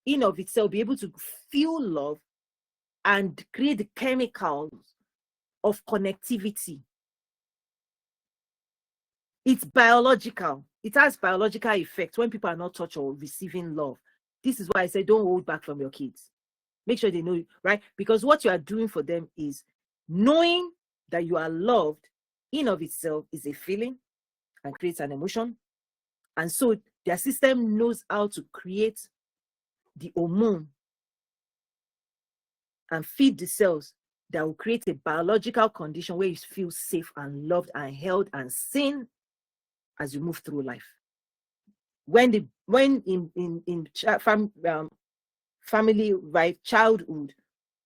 in of itself, be able to feel love and create the chemicals of connectivity. It's biological. It has biological effects when people are not touched or receiving love. This is why I say don't hold back from your kids. Make sure they know, right? Because what you are doing for them is knowing that you are loved in of itself is a feeling and creates an emotion. And so their system knows how to create the hormone and feed the cells that will create a biological condition where you feel safe and loved and held and seen as you move through life. When in family, right, childhood,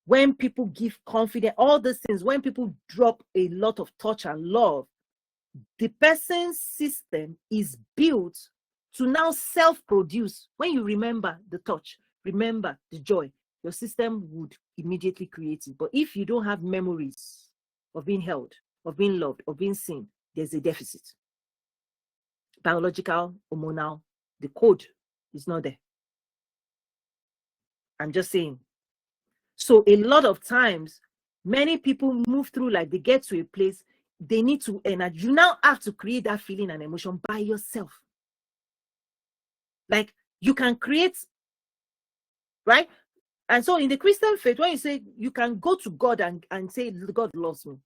when people give confidence, all these things, when people drop a lot of touch and love, the person's system is built to now self-produce. When you remember the touch, remember the joy, your system would immediately create it. But if you don't have memories of being held, of being loved, of being seen, there's a deficit. Biological, hormonal, the code is not there. I'm just saying. So a lot of times, many people move through life, they get to a place, they need to energy. You now have to create that feeling and emotion by yourself. Like you can create, right? And so in the Christian faith, when you say you can go to God and say, God loves me.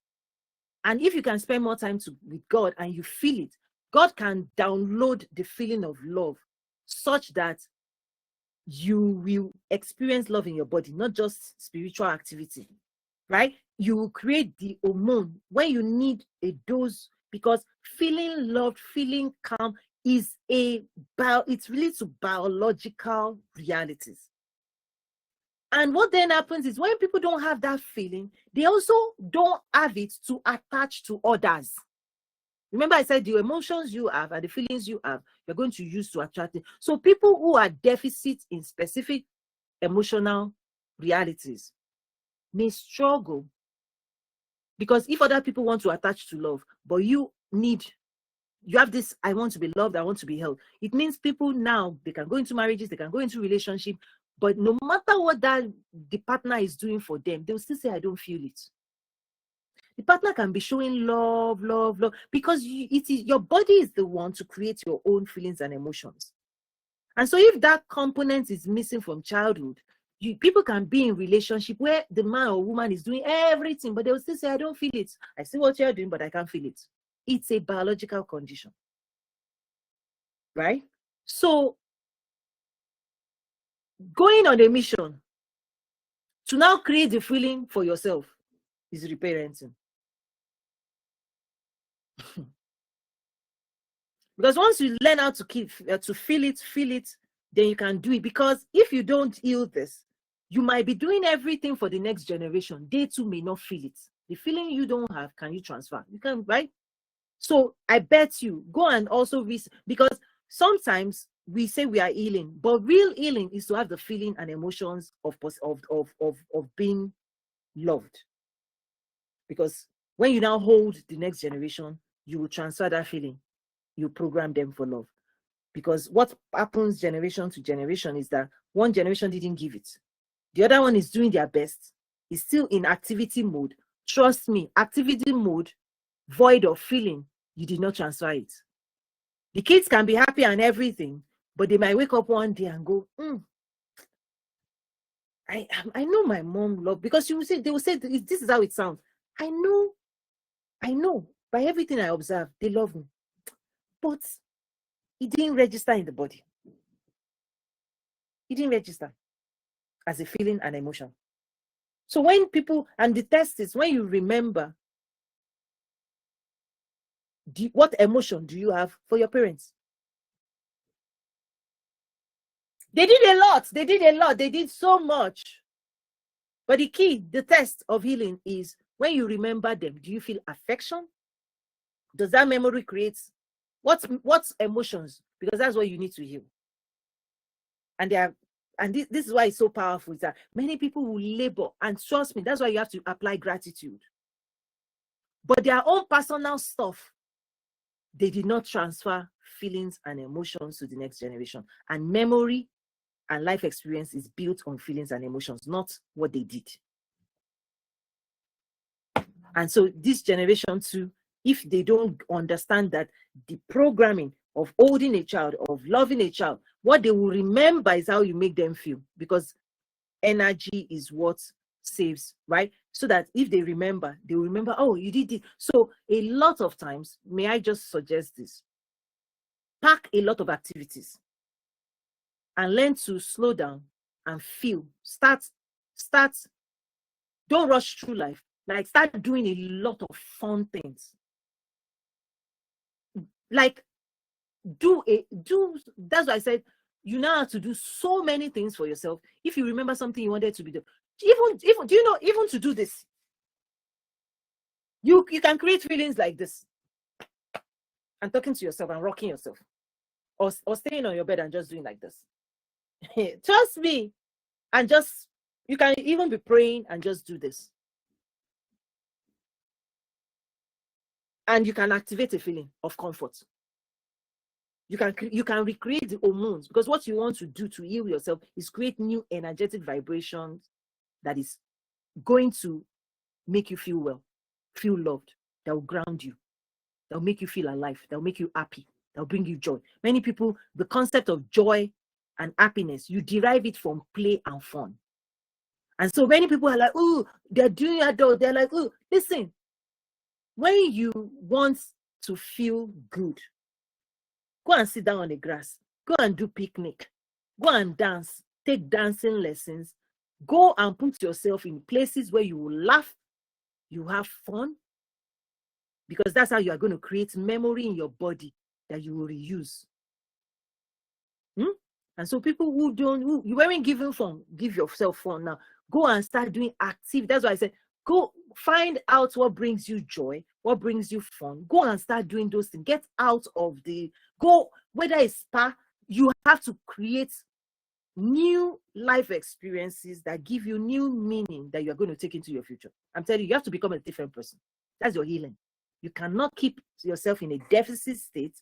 And if you can spend more time with God and you feel it, God can download the feeling of love such that you will experience love in your body, not just spiritual activity, right? You will create the hormone when you need a dose, because feeling loved, feeling calm is it relates to biological realities. And what then happens is when people don't have that feeling, they also don't have it to attach to others. Remember I said the emotions you have and the feelings you have, you're going to use to attract it. So people who are deficit in specific emotional realities may struggle, because if other people want to attach to love, but you have this, I want to be loved, I want to be held. It means people now, they can go into marriages, they can go into relationship, but no matter what the partner is doing for them, they'll still say, I don't feel it. The partner can be showing love, because your body is the one to create your own feelings and emotions. And so if that component is missing from childhood, people can be in relationship where the man or woman is doing everything, but they will still say, I don't feel it. I see what you're doing, but I can't feel it. It's a biological condition, right? So going on a mission to now create the feeling for yourself is reparenting. Because once you learn how to feel it, then you can do it. Because if you don't heal this, you might be doing everything for the next generation. They too may not feel it. The feeling you don't have, can you transfer? You can, right? So I bet you go and also because sometimes we say we are healing, but real healing is to have the feeling and emotions of being loved. Because when you now hold the next generation, you will transfer that feeling. You program them for love. Because what happens generation to generation is that one generation didn't give it. The other one is doing their best. Is still in activity mode. Trust me, activity mode, void of feeling, you did not transfer it. The kids can be happy and everything, but they might wake up one day and go, I know my mom love, because they will say this is how it sounds. I know by everything I observe, they love me, but it didn't register in the body. It didn't register as a feeling and emotion. So when people, and the test is when you remember, what emotion do you have for your parents? They did a lot. They did so much. But the key, the test of healing is when you remember them, do you feel affection? Does that memory create what's emotions? Because that's what you need to heal. And this is why it's so powerful, is that many people will labor, and trust me, that's why you have to apply gratitude. But their own personal stuff, they did not transfer feelings and emotions to the next generation. And memory and life experience is built on feelings and emotions, not what they did. And so this generation too, if they don't understand that the programming of holding a child, of loving a child, what they will remember is how you make them feel, because energy is what saves, right? So that if they remember, they will remember, oh, you did it. So a lot of times, may I just suggest this? Pack a lot of activities and learn to slow down and feel. Start. Don't rush through life. Like, start doing a lot of fun things. Like, that's why I said, you now have to do so many things for yourself. If you remember something you wanted to be done, even do you know, even to do this, you can create feelings like this, and talking to yourself and rocking yourself, or staying on your bed and just doing like this. Trust me. And just, you can even be praying and just do this, and you can activate a feeling of comfort. You can recreate the hormones, because what you want to do to heal yourself is create new energetic vibrations that is going to make you feel well, feel loved, that will ground you, that will make you feel alive, that will make you happy, that will bring you joy. Many people, the concept of joy and happiness, you derive it from play and fun. And so many people are like, oh, they're doing adult. They're like, oh, listen, when you want to feel good, go and sit down on the grass. Go and do picnic. Go and dance. Take dancing lessons. Go and put yourself in places where you will laugh, you have fun, because that's how you are going to create memory in your body that you will reuse. And so people who you weren't given fun, give yourself fun now. Go and start doing active. That's why I said, go find out what brings you joy, what brings you fun. Go and start doing those things. Get out of whether it's spa, you have to create new life experiences that give you new meaning that you're going to take into your future. I'm telling you, you have to become a different person. That's your healing. You cannot keep yourself in a deficit state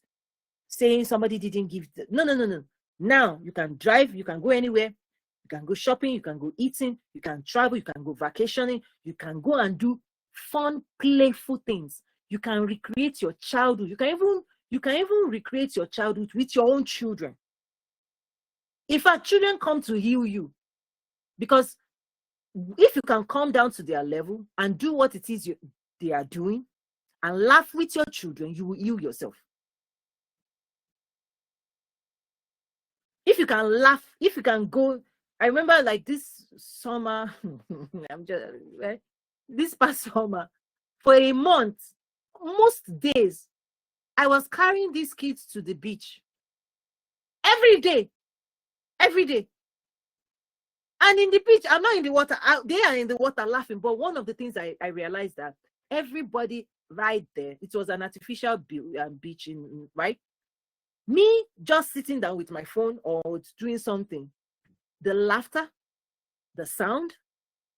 saying somebody didn't give. No. Now you can drive, you can go anywhere, you can go shopping, you can go eating, you can travel, you can go vacationing, you can go and do fun, playful things. You can recreate your childhood. You can even recreate your childhood with your own children. In fact, children come to heal you, because if you can come down to their level and do what it is they are doing and laugh with your children, you will heal yourself. If you can laugh, if you can go, I remember like this summer, this past summer, for a month, most days, I was carrying these kids to the beach. Every day. And in the beach, I'm not in the water. They are in the water laughing. But one of the things I realized that everybody right there, it was an artificial beach, right? Me just sitting down with my phone or doing something, the laughter, the sound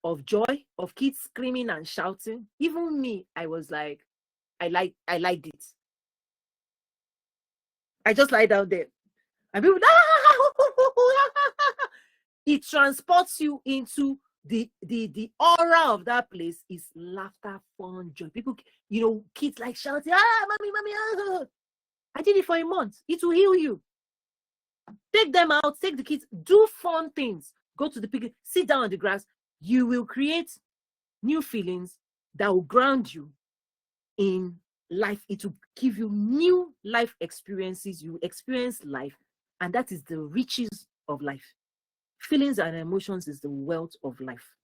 of joy, of kids screaming and shouting, even me, I was like, I liked it. I just lie down there. And people, it transports you into the aura of that place is laughter, fun, joy. People, kids like shouting, mommy, mommy. I did it for a month. It will heal you. Take them out, take the kids, do fun things. Go to the picnic, sit down on the grass. You will create new feelings that will ground you in life. It will give you new life experiences. You experience life, and that is the riches of life. Feelings and emotions is the wealth of life.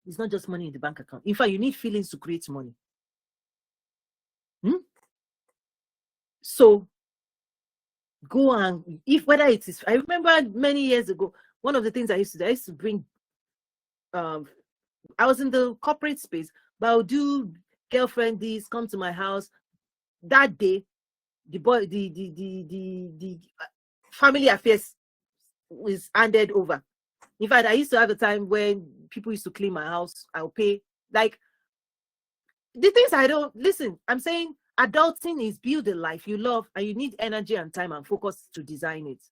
It's not just money in the bank account. In fact, you need feelings to create money. So go and whether it is, I remember many years ago, one of the things I used to bring, I was in the corporate space, but I'll do girlfriend this, come to my house. That day, the family affairs was handed over. In fact, I used to have a time when people used to clean my house. I'll pay. Like, the things I don't listen. I'm saying adulting is build a life you love, and you need energy and time and focus to design it.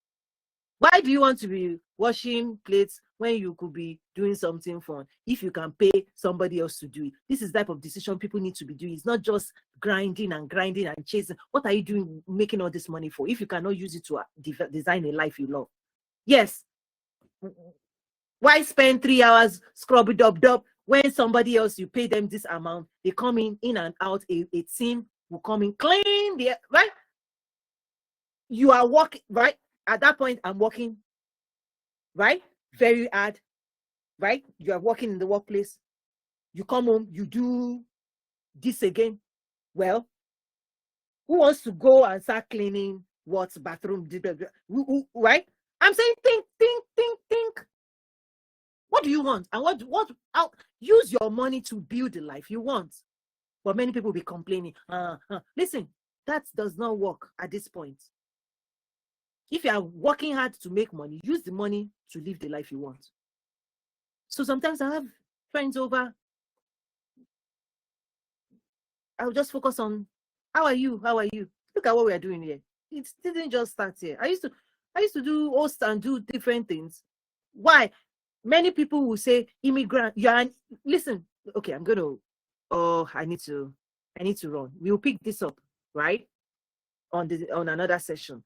Why do you want to be washing plates when you could be doing something fun if you can pay somebody else to do it? This is the type of decision people need to be doing. It's not just grinding and chasing. What are you doing making all this money for if you cannot use it to design a life you love? Yes. Why spend 3 hours scrubbing dub when somebody else, you pay them this amount, they come in and out, a team will come in, clean the, right? You are working, right? At that point, I'm working, right? Very hard, right? You are working in the workplace. You come home, you do this again. Well, who wants to go and start cleaning what bathroom? Right? I'm saying think. What do you want? And use your money to build the life you want. But many people will be complaining. Listen, that does not work at this point. If you are working hard to make money, use the money to live the life you want. So sometimes I have friends over. I'll just focus on, how are you? How are you? Look at what we are doing here. It didn't just start here. I used to do host and do different things. Why? Many people will say, immigrant, listen, okay, I'm going to, I need to run. We'll pick this up, right? On another session.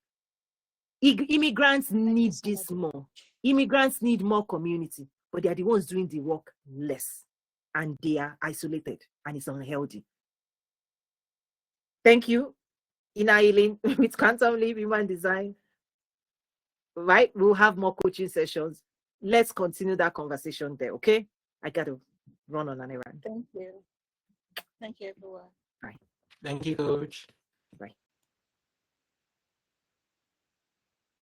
Immigrants need this more. Immigrants need more community, but they are the ones doing the work less, and they are isolated, and it's unhealthy. Thank you, Ina Eileen, with Quantum Leap Human Design. Right? We'll have more coaching sessions. Let's continue that conversation there, okay? I got to run on an errand. Thank you. Thank you, everyone. Bye. Thank you, Coach.